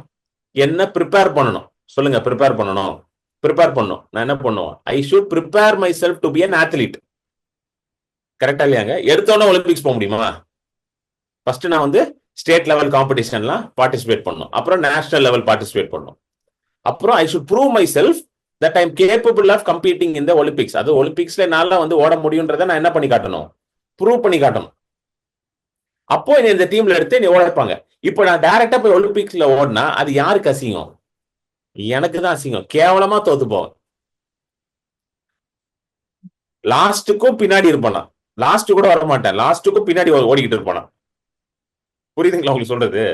என்ன ப்ரிப்பேர் பண்ணணும்? சொல்லுங்க. ப்ரிப்பேர் பண்ணணும். நான் என்ன பண்ணுவோம்? I should prepare my self to be an athlete. கரெக்டா இல்லையாங்க? எடுத்தோன்னே ஒலிம்பிக்ஸ் போக முடியுமா? ஃபர்ஸ்ட் நான் வந்து ஸ்டேட் லெவல் காம்படிஷன்லாம் பார்ட்டிசிபேட் பண்ணணும், அப்புறம் நேஷனல் லெவல் பார்ட்டிசிபேட் பண்ணணும், அப்புறம் I should prove myself that I am capable of competing in the Olympics. அது ஒலிம்பிக்ஸ்ல என்னால வந்து ஓட முடியுன்றதை நான் என்ன பண்ணி காட்டணும்? ப்ரூவ் பண்ணி காட்டணும். அப்போ இந்த டீம்ல எடுத்து நீ ஓடப்பாங்க. இப்போ நான் டைரக்டா போய் ஒலிம்பிக்ஸ்ல ஓடினா அது யாருக்கு அசிங்கம்? எனக்கு தான் அசிங்கம். கேவலமா தோத்து போவேன். லாஸ்ட்டுக்கும் பின்னாடி இருப்பானா, லாஸ்ட் கூட வர மாட்டேன், லாஸ்ட்டுக்கும் பின்னாடி ஓடிக்கிட்டு இருப்பானா. புரியுதுங்களா உங்களுக்கு சொல்றது?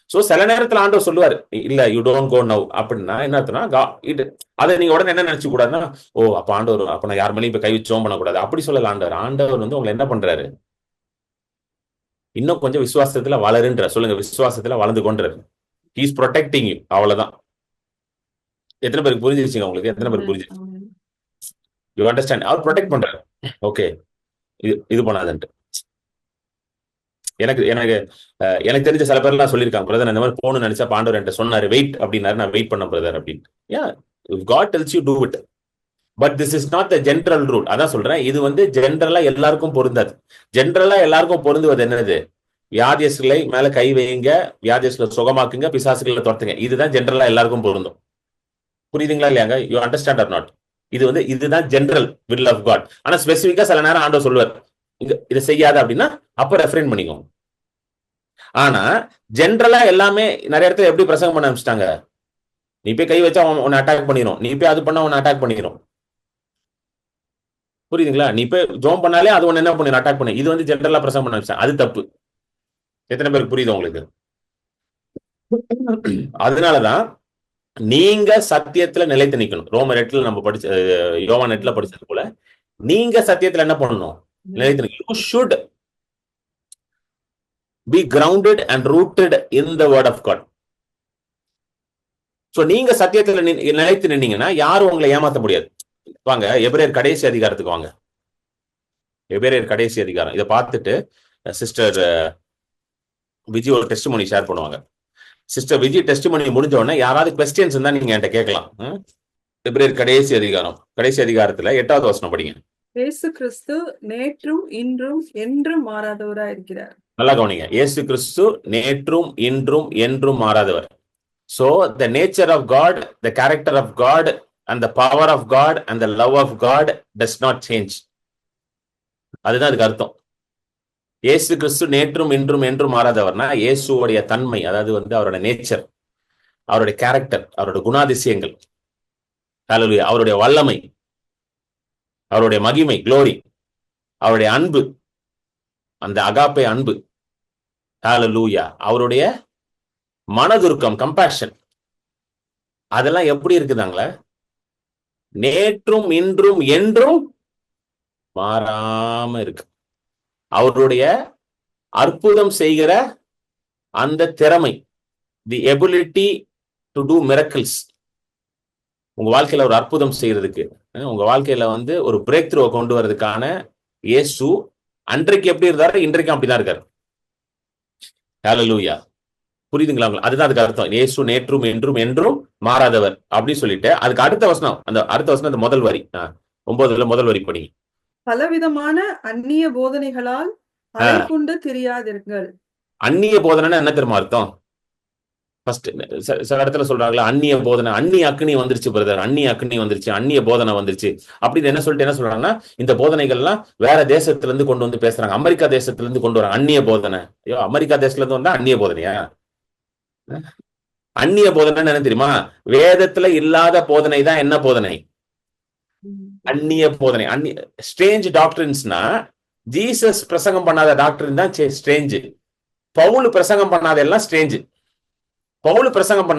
சோ சில நேரத்துல ஆண்டவர் சொல்லுவாரு, இல்ல யூ டோன்ட் கோ நவ் அப்படின்னா என்ன அர்த்தம்னா, அதை நீங்க உடனே என்ன நினைச்சு கூடாதுன்னா, ஓ அப்ப ஆண்டவர் அப்ப நான் யார் மேலேயும் இப்ப கை வச்சோம் பண்ணக்கூடாது அப்படி சொல்லல. ஆண்டவர் வந்து உங்களை என்ன பண்றாரு? இன்னும் கொஞ்சம் விசுவாசத்துல வளருன்ற. சொல்லுங்க, விசுவாசத்துல வளர்ந்து கொண்டாரு. He is protecting you. அவ்வளவுதான். எத்தனை பேருக்கு புரிஞ்சிருச்சுங்க உங்களுக்கு? எத்தனை பேருக்கு புரிஞ்சிருச்சு? You understand? அவர் ப்ரொடெக்ட் பண்றாரு. ஓகே, இது பண்ணாதுன்ட்டு. எனக்கு எனக்கு எனக்கு தெரிஞ்ச சில பேர் எல்லாம் சொல்லியிருக்காங்க, பிரதர் இந்த மாதிரி போகணும்னு நினைச்சா ஆண்டவர் என்கிட்ட சொன்னாரு வெயிட் அப்படின்னாரு, நான் வெயிட் பண்ண பிரதர் அப்படின்னு. If God tells you do it. But this is not the general rule. அதான் சொல்றேன், இது வந்து ஜென்ரலா எல்லாருக்கும் பொருந்தாது. ஜென்ரலா எல்லாருக்கும் பொருந்துவது என்னது? வியாதியஸ்களை மேல கை வைங்க, வியாதியஸ்களை சுகமாக்குங்க, பிசாசுகளை துரத்துங்க. இதுதான் ஜென்ரலா எல்லாருக்கும் பொருந்தும். புரியுதுங்களா இல்லையாங்க? You understand or not? இது வந்து இதுதான் ஜென்ரல் வில் ஆஃப் காட். ஆனா ஸ்பெசிபிக்கா சில நேரம் ஆண்டவர் சொல்லுவார், இதை செய்யாத அப்படின்னா அப்ப ரெஃபரைன் பண்ணிக்கோங்க. ஆனா ஜென்ரலா எல்லாமே நிறைய இடத்துல எப்படி பிரசங்கம் பண்ண ஆரம்பிச்சிட்டாங்க, நீ போய் கை வச்சா உன்னை அட்டாக் பண்ணிடும், நீ போய் அது பண்ணா உன்னை அட்டாக் பண்ணிடும். புரியுதுங்களா? நீ போய் ஜோம் பண்ணாலே அது ஒன்னு என்ன பண்ணி அட்டாக் பண்ணு. இது வந்து ஜென்ரலா பிரசங்கம் பண்ண ஆரம்பிச்சாங்க. அது தப்பு. எத்தனை பேருக்கு புரியுது உங்களுக்கு? அதனாலதான் நீங்க சத்தியத்துல நிலைத்து நிக்கணும். ரோமர் 8 நம்ம படிச்ச, யோவான் 8 படிச்சது போல நீங்க சத்தியத்துல என்ன பண்ணணும்? நிலைத்து நிக்கணும். You should be grounded and rooted in the word of God. So நீங்க சத்தியத்துல நிலைத்து நின்னீங்கன்னா யாரும் உங்களை ஏமாத்த முடியாது. வாங்க எபிரேயர் கடைசி அதிகாரத்துக்கு வாங்க. எபிரேயர் கடைசி அதிகாரம். இதை பார்த்துட்டு சிஸ்டர் விஜய் ஒரு டெஸ்டிமோனி ஷேர் பண்ணுவாங்க. சிஸ்டர் விஜய் டெஸ்டிமோனி முடிஞ்ச உடனே யாராவது கொஸ்டின்ஸ் இருந்தா நீங்க என்கிட்ட கேட்கலாம். எபிரேயர் கடைசி அதிகாரம், கடைசி அதிகாரத்துல 8வது வசனம் படிங்க. இயேசு கிறிஸ்து நேற்றும் இன்றும் என்றும் மாறாதவரா இருக்கிறார். நல்லா கவனிங்க. இயேசு கிறிஸ்து நேற்றும் இன்றும் என்றும் மாறாதவர். So the nature of God, the character of God and the power of God and the love of God does not change. அதுதான் அதுக்கு அர்த்தம். இயேசு கிறிஸ்து நேற்றும் இன்றும் என்றும் மாறாதவர்னா இயேசுடைய தன்மை, அதாவது வந்து அவரோட நேச்சர், அவருடைய கேரக்டர், அவருடைய குணாதிசயங்கள், ஹல்லேலூயா, அவருடைய வல்லமை, அவருடைய மகிமை, க்ளோரி, அவருடைய அன்பு, அந்த அகாப்பே அன்பு, ஹல்லேலூயா, அவருடைய மனதுருக்கம், கம்பேஷன், அதெல்லாம் எப்படி இருக்குதாங்களே? நேற்றும் இன்றும் என்றும் மாறாம இருக்கு. அவருடைய அற்புதம் செய்கிற அந்த திறமை, the ability to do miracles, உங்க வாழ்க்கையில ஒரு அற்புதம் செய்யறதுக்கு, உங்க வாழ்க்கையில வந்து ஒரு பிரேக் த்ரூ கொண்டு வர்றதுக்கான இயேசு அன்றைக்கு எப்படி இருந்தாரு, இன்றைக்கும் அப்படிதான் இருக்காரு. ஹல்லேலூயா, புரியுதுங்களா? அதுதான் அதுக்கு அர்த்தம். இயேசு நேற்றும் என்றும் என்றும் மாறாதவர் அப்படின்னு சொல்லிட்டு அதுக்கு அடுத்த வசனம், அந்த அடுத்த வசனம் அந்த முதல் வரி 9ல முதல் வரி படி. பலவிதமான அந்நிய போதனைகளால் அலைப்புண்டு தெரியாதீர்கள். அந்நிய போதனை என்ன தெரியுமா அர்த்தம்? ஃபர்ஸ்ட் சில இடத்துல சொல்றாங்களா, அந்நிய போதனை, அந்நிய அக்னி வந்துருச்சு பிரதர், அந்நிய அக்னி வந்துருச்சு, அந்நிய போதனை வந்துருச்சு அப்படின்னு என்ன சொல்லிட்டு என்ன சொல்றாங்கன்னா, இந்த போதனைகள்லாம் வேற தேசத்துல இருந்து கொண்டு வந்து பேசுறாங்க, அமெரிக்கா தேசத்துல இருந்து கொண்டு வராங்க அந்நிய போதனை. ஐயோ, அமெரிக்கா தேசத்துல இருந்து வந்தா அந்நிய போதனையா? அந்நிய போதனை என்ன தெரியுமா? வேதத்துல இல்லாத போதனை தான் என்ன போதனை? அந்நிய போதனை. ஸ்ட்ரேஞ்ச் டாக்டரின்ஸ்னா ஜீசஸ் பிரசங்கம் பண்ணாத டாக்டரின் தான் ஸ்ட்ரேஞ்ச். பவுல் பிரசங்கம் பண்ணாத எல்லாம் ஸ்ட்ரேஞ்ச். பவுல் பிரசங்கம்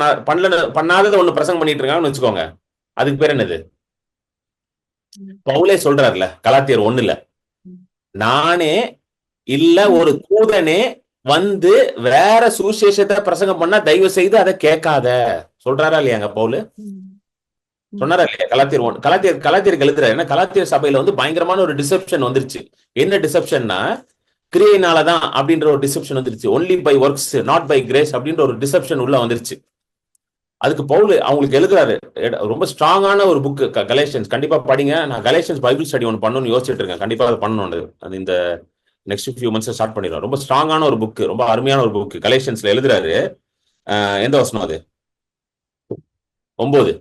பண்ணாததை ஒண்ணு பிரசங்கம் பண்ணிட்டு இருக்காங்கன்னு வச்சுக்கோங்க, அதுக்கு பேர் என்னது? பவுலே சொல்றாருல கலாத்தியர் 1ல, நானே இல்ல ஒரு தூதனே வந்து வேற சுவிசேஷத்தை பிரசங்கம் பண்ணா தயவு செய்து அதை கேட்காத சொல்றாரா இல்லையாங்க பவுல்? சொன்னாரா இல்லையா? கலாத்தியருக்கு எழுதுறாரு. ஏன்னா கலாத்தியர் சபையில வந்து பயங்கரமான ஒரு டிசெப்ஷன் வந்துருச்சு. என்ன டிசெப்ஷன்னா, கிரியையினாலதான் அப்படின்ற ஒரு டிசெப்ஷன் வந்துருச்சு. Only by works not by grace அப்படின்ற ஒரு டிசெப்ஷன் உள்ள வந்துருச்சு. அதுக்கு பவுல் அவங்களுக்கு எழுதுறாரு. ரொம்ப ஸ்ட்ராங்கான ஒரு புக் கலேஷியன்ஸ், கண்டிப்பா படிங்க. நான் கலேஷியன்ஸ் பைபிள் ஸ்டடி ஒன்று பண்ணணும்னு யோசிச்சுட்டு இருக்கேன். கண்டிப்பா அதை பண்ணணும். அது இந்த நெக்ஸ்ட் ஃபியூ மந்த்ஸ் ஸ்டார்ட் பண்ணிடுவோம். ரொம்ப ஸ்ட்ராங்கான ஒரு புக், ரொம்ப அருமையான ஒரு புக் கலேஷியன்ஸ்ல எழுதுறாரு. எந்த வசனம் அது? 9.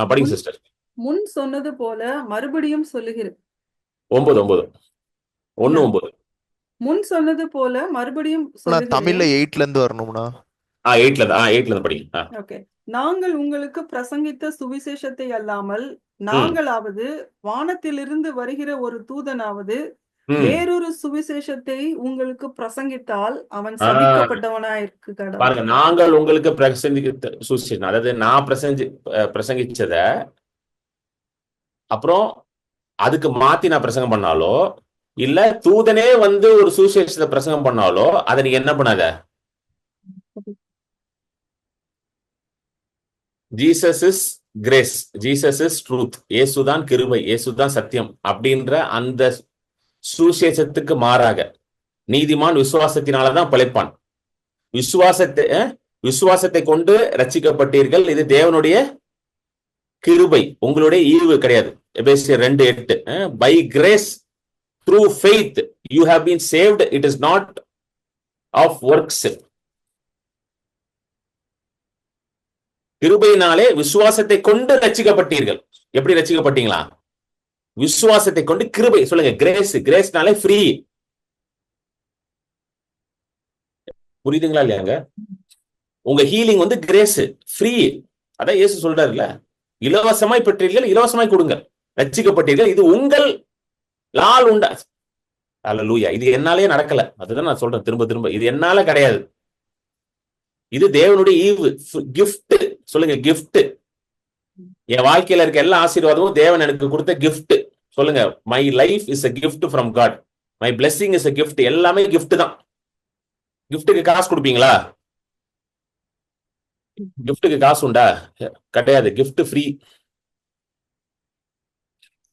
படிங்க சிஸ்டர். முன் சொன்னது போல மறுபடியும் சொல்லுகிறேன். 9 முன் சொன்னது போல மறுபடியும் தமிழ்ல 8ல இருந்து வரணும்னா 8ல இருந்து படிங்க. ஓகே. நாங்கள் உங்களுக்கு பிரசங்கித்த சுவிசேஷத்தை அல்லாமல் நாங்களாவது வானத்திலிருந்து வருகிற ஒரு தூதனாவது வேறொரு சுவிசேஷத்தை உங்களுக்கு பிரசங்கித்தால் அவன் சபிக்கப்பட்டவனாயிருக்கு கடவுள். பாருங்க, நாங்கள் உங்களுக்கு பிரசங்கித்த சுவிசேஷம், அதாவது நான் பிரசங்கிச்சத அப்புறம் அதுக்கு மாத்தி நான் பிரசங்கம் பண்ணாலோ, இல்ல தூதனே வந்து ஒரு சுவிசேஷத்தை பிரசங்கம் பண்ணாலோ அதை நீ என்ன பண்ணாத. Jesus is grace, Jesus is truth, இயேசுதான் கிருபை, இயேசுதான் சத்தியம் அப்படின்ற அந்த சுவிசேஷத்துக்கு மாறாக நீதிமான் விசுவாசத்தினாலதான் பிழைப்பான். விசுவாசத்தை கொண்டு ரட்சிக்கப்பட்டீர்கள், இது தேவனுடைய கிருபை, உங்களுடைய ஈவு கிடையாது. எபேசியர் 2:8. By grace through faith you have been saved, it is not of works. கிருபையினாலே விசுவாசத்தை கொண்டு ரட்சிக்கப்பட்டீர்கள். எப்படி ரட்சிக்கப்பட்டீங்களா? விசுவாசத்தை கொண்டு கிருபை. சொல்லுங்க, கிரேஸ். கிரேஸ்னாலே ஃப்ரீ. புரியுதுங்களா இல்லையாங்க? உங்க ஹீலிங் வந்து கிரேஸ், ஃப்ரீ. அதான் இயேசு சொல்றாருல்ல, இலவசமாய் பெற்றீர்கள், இலவசமாய் கொடுங்க. ரட்சிக்கப்பட்டீர்கள், இது உங்கள் லால் உண்டா. அல்லேலூயா. இது என்னாலே நடக்கல. அதுதான் நான் சொல்றேன் திரும்ப திரும்ப, இது என்னால கிடையாது. இது தேவனுடைய ஈவு, கிஃப்ட். சொல்லுங்க, கிஃப்ட். என் வாழ்க்கையில இருக்க எல்லா ஆசீர்வாதமும் தேவன் எனக்கு கொடுத்த கிஃப்ட். சொல்லுங்க, my life is a gift from God. My blessing is a gift. எல்லாமே gift தான். கிஃப்ட்டுக்கு காசு கொடுப்பீங்களா? கிஃப்ட்டுக்கு காசு உண்டா? கிடையாது. Gift free.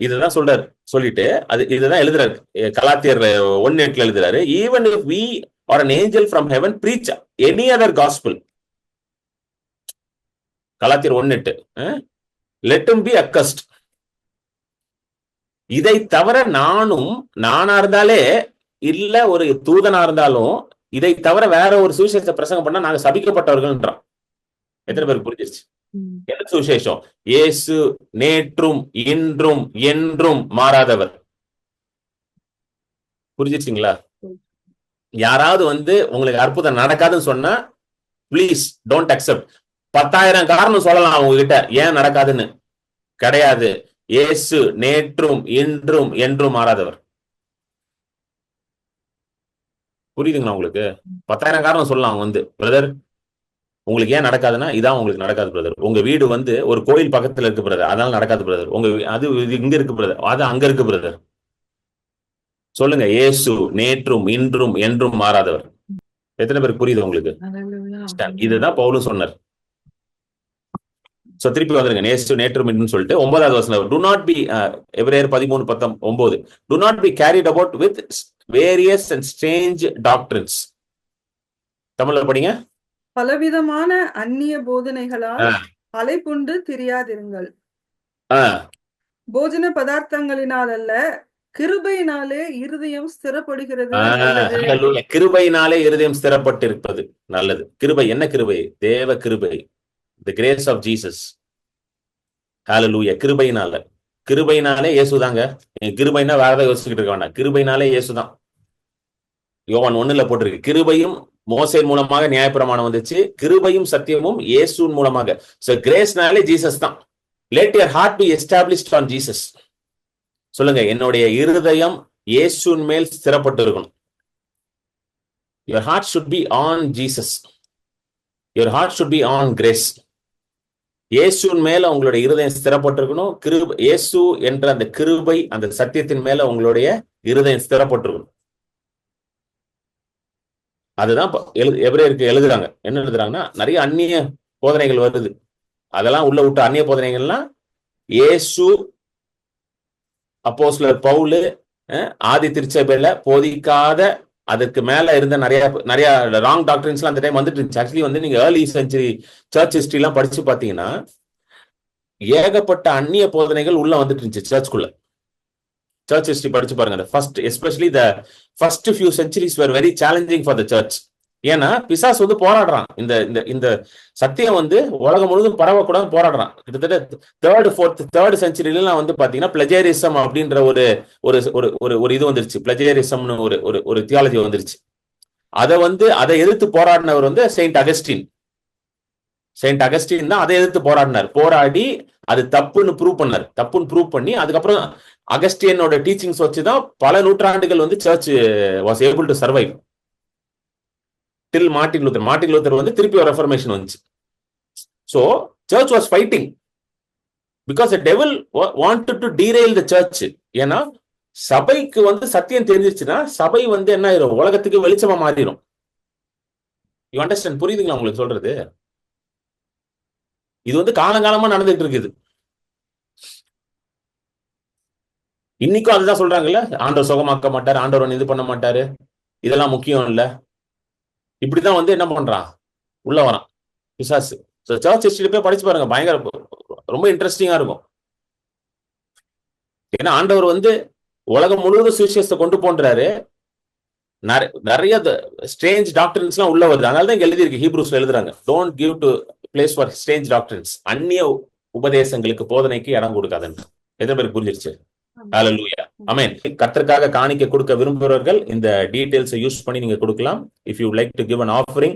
இதுதான் சொல்றாரு. சொல்லிட்டு அது இதுதான் எழுதுறாரு. கலாத்தியர் 1:8 எழுதுறாரு, even if we or an angel from heaven preach any other gospel. கலாத்தியர் 1:8, let him be accursed. இதை தவிர நானா இருந்தாலே இல்ல ஒரு தூதனா இருந்தாலும் இதை தவிர வேற ஒரு சுவிசேஷத்தை பிரசங்கம் பண்ணா நாங்க சபிக்கப்பட்டவர்கள்ன்றான். எத்தனை பேருக்கு புரிஞ்சிருச்சு? என்ன சுவிசேஷம்? இயேசு நேற்றும் இன்றும் என்றும் மாறாதவர். புரிஞ்சிருச்சுங்களா? யாராவது உங்களுக்கு அற்புதம் நடக்காதுன்னு சொன்னா பிளீஸ் டோன்ட் அக்செப்ட். 10,000 காரணம் சொல்லலாம் உங்ககிட்ட ஏன் நடக்காதுன்னு. கிடையாது. இயேசு நேற்றும் இன்றும் என்றும் மாறாதவர். புரியுதுங்களா உங்களுக்கு? 10,000 காரணம் சொல்லலாம். பிரதர் உங்களுக்கு ஏன் நடக்காதுன்னா இதான் உங்களுக்கு நடக்காது பிரதர். உங்க வீடு ஒரு கோயில் பக்கத்துல இருக்கு பிரதர், அதனால நடக்காது பிரதர். உங்க அது இங்க இருக்கு பிரதர், அது அங்க இருக்கு பிரதர். சொல்லுங்க, இயேசு நேற்றும் இன்றும் என்றும் மாறாதவர். எத்தனை பேருக்கு புரியுது உங்களுக்கு? இதுதான் பவுலும் சொன்னார். சோ திருப்பி வந்துருங்க, நேற்றும் இன்றும் சொல்லிட்டு 9வது வசனம், do not be எபிரேயர் 13:19, do not be carried about with various and strange doctrines. தமிழ்ல படிங்க. பலவிதமான அந்நிய போதனைகளால் அலைப்புண்டு திரியாதிருங்கள். போஜன பதார்த்தங்களினால் அல்ல, கிருபையினாலே இருதயம் ஸ்திரப்படுகிறது. கிருபையினாலே இருதயம் ஸ்திரப்பட்டிருப்பது நல்லது. கிருபை என்ன கிருபை? தேவ கிருபை. the grace of Jesus. ஹalleluya. கிருபையினாலே இயேசுதாங்க. கிருபைனா வேற ஏதாவது யோசிச்சுக்கிட்டு இருக்க வேண்டாம். கிருபையினாலே இயேசுதான். யோவான் 1:1 போட்டிருக்கு, கிருபையும் மோசேயின் மூலமாக நியாயப்பிரமாணம் வந்துச்சு, கிருபையும் சத்தியமும் இயேசுவின் மூலமாக. சோ கிரேஸ்னாலே ஜீசஸ் தான். let your heart be established on Jesus. சொல்லுங்க, என்னுடைய இருதயம் இயேசுவின் மேல் ஸ்திரப்பட்டு இருக்கணும். your heart should be on Jesus. your heart should be on grace. இயேசுவின் மேல உங்களுடைய இருதயம் ஸ்திரப்பட்டு இருக்கணும். இயேசு என்ற அந்த கிருபை, அந்த சத்தியத்தின் மேல உங்களுடைய இருதயம் ஸ்திரப்பட்டு இருக்கணும். அதுதான் எபிரேயருக்கு எழுதுறாங்க. என்ன எழுதுறாங்கன்னா, நிறைய அந்நிய போதனைகள் வருது, அதெல்லாம் உள்ள விட்டு அந்நிய போதனைகள்லாம் இயேசு, அப்போஸ்தலர் பவுல், ஆதி திருச்சபையில போதிக்காத அதுக்கு மேல இருந்த நிறைய ராங் டாக்டரின்ஸ்லாம் அந்த டைம் வந்துட்டு இருந்துச்சு. ஆக்சுவலி நீங்க ஏர்லி செஞ்சுரி சர்ச் ஹிஸ்டரி எல்லாம் படிச்சு பாத்தீங்கன்னா ஏகப்பட்ட அந்நிய போதனைகள் உள்ள வந்துட்டு இருந்துச்சு சர்ச்சுக்குள்ள. சர்ச் ஹிஸ்டரி படிச்சு பாருங்க. Especially the first few centuries were very challenging for the church. ஏன்னா பிசாசு போராடுறான். இந்த சத்தியம் உலகம் முழுவதும் பரவக்கூடாது போராடுறான். கிட்டத்தட்ட தேர்ட் சென்ச்சுரிலாம் பாத்தீங்கன்னா பிளஜேரிசம் அப்படின்ற ஒரு இது வந்துருச்சு. பிளஜேரிசம்னு ஒரு தியாலஜி வந்துருச்சு. அதை எதிர்த்து போராடினவர் செயின்ட் அகஸ்டின். செயின்ட் அகஸ்டின் தான் அதை எதிர்த்து போராடினார். போராடி அது தப்புன்னு ப்ரூவ் பண்ணி அதுக்கப்புறம் அகஸ்டியனோட டீச்சிங்ஸ் வச்சுதான் பல நூற்றாண்டுகள் church was able to survive till Martin Luther திருப்பி ஒரு ரெஃபர்மேஷன் வந்துச்சு. So church was fighting because the devil wanted to derail the church. ஏன்னா சபைக்கு சத்தியம் தெரிஞ்சிருச்சுன்னா சபை என்ன ஆயிரும், உலகத்துக்கு வெளிச்சமா மாறிடும். You understand? புரியுதுங்களா உங்களுக்கு சொல்றது? இது காலங்காலமா நடந்துட்டு இருக்குது. இன்னைக்கும் அதுதான் சொல்றாங்கல்ல, ஆண்டவர் சுகமாக்க மாட்டாரு, ஆண்டவர் இது பண்ண மாட்டாரு, இதெல்லாம் முக்கியம் இல்ல. இப்படிதான் என்ன பண்றான், உள்ள வரான் பிசாசு. சர்ச் ஹிஸ்டரி போய் படிச்சு பாருங்க, பயங்கர ரொம்ப இன்ட்ரெஸ்டிங்கா இருக்கும். ஏன்னா ஆண்டவர் உலகம் முழுவதும் சுவிசேஷத்தை கொண்டு போன்றாரு. நிறைய ஸ்ட்ரேஞ்ச் டாக்டரின்ஸ் எல்லாம் உள்ள வருது. அதனாலதான் இங்க எழுதியிருக்கு, ஹீப்ரூஸ்ல எழுதுறாங்க, don't give to place for strange doctrines. அந்நிய உபதேசங்களுக்கு, போதனைக்கு இடம் கொடுக்காதுன்னு. எத்தனை பேருக்கு புரிஞ்சிருச்சு? ஹalleluya ஆமென். கர்த்தருக்காக காணிக்க கொடுக்க விரும்புகிறவர்கள் இந்த டீடைல்ஸை யூஸ் பண்ணி நீங்க கொடுக்கலாம். If you like to give an offering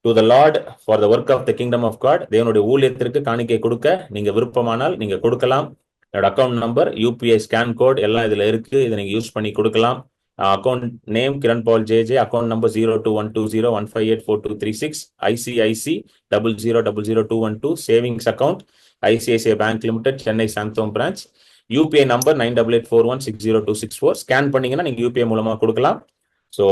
to the Lord for the work of the kingdom of God, தேவனுடைய ஊழியத்திற்கு காணிக்கை கொடுக்க நீங்க விருப்பமானால் நீங்க கொடுக்கலாம். என்னோட account number, UPI scan code எல்லாம் இதுல இருக்கு. இதை நீங்க யூஸ் பண்ணி கொடுக்கலாம். Account name Kiran Paul JJ, account number 021201584236, ICIC 00000212, savings account ICICI bank limited, Chennai Santhome branch, UPI number 9884160264. Scan பண்ணீங்கன்னா நீங்க யூபிஐ மூலமா கொடுக்கலாம். So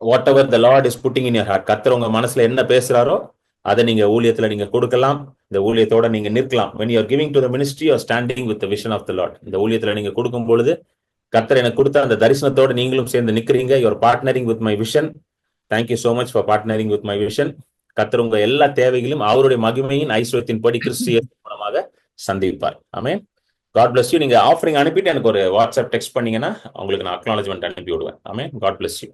whatever the Lord is putting in your heart, கர்த்தர் உங்க மனசுல என்ன பேசுறாரோ அதை நீங்க ஊழியத்துல நீங்க கொடுக்கலாம். இந்த ஊழியத்தோட நீங்க நிற்கலாம். when you are giving to the ministry, you are standing with the vision of the Lord. இந்த ஊழியத்துல நீங்க கொடுக்கும் பொழுது கர்த்தர் எனக்கு கொடுத்த அந்த தரிசனத்தோட நீங்களும் சேர்ந்து நிக்கிறீங்க. you are partnering with my vision. thank you so much for partnering with my vision. கர்த்தர் உங்க எல்லா தேவைகளையும் அவருடைய மகிமையின் ஐஸ்வர்யத்தின் படி கிறிஸ்து இயேசு மூலமாக சந்திப்பார். ஆமென். God bless you. நீங்க ஆஃபரிங் அனுப்பிட்டு எனக்கு ஒரு வாட்ஸ்அப் டெக்ஸ்ட் பண்ணீங்கன்னா உங்களுக்கு நான் அக்னாலஜ்மெண்ட் அனுப்பி விடுவேன். ஆமென். God bless you.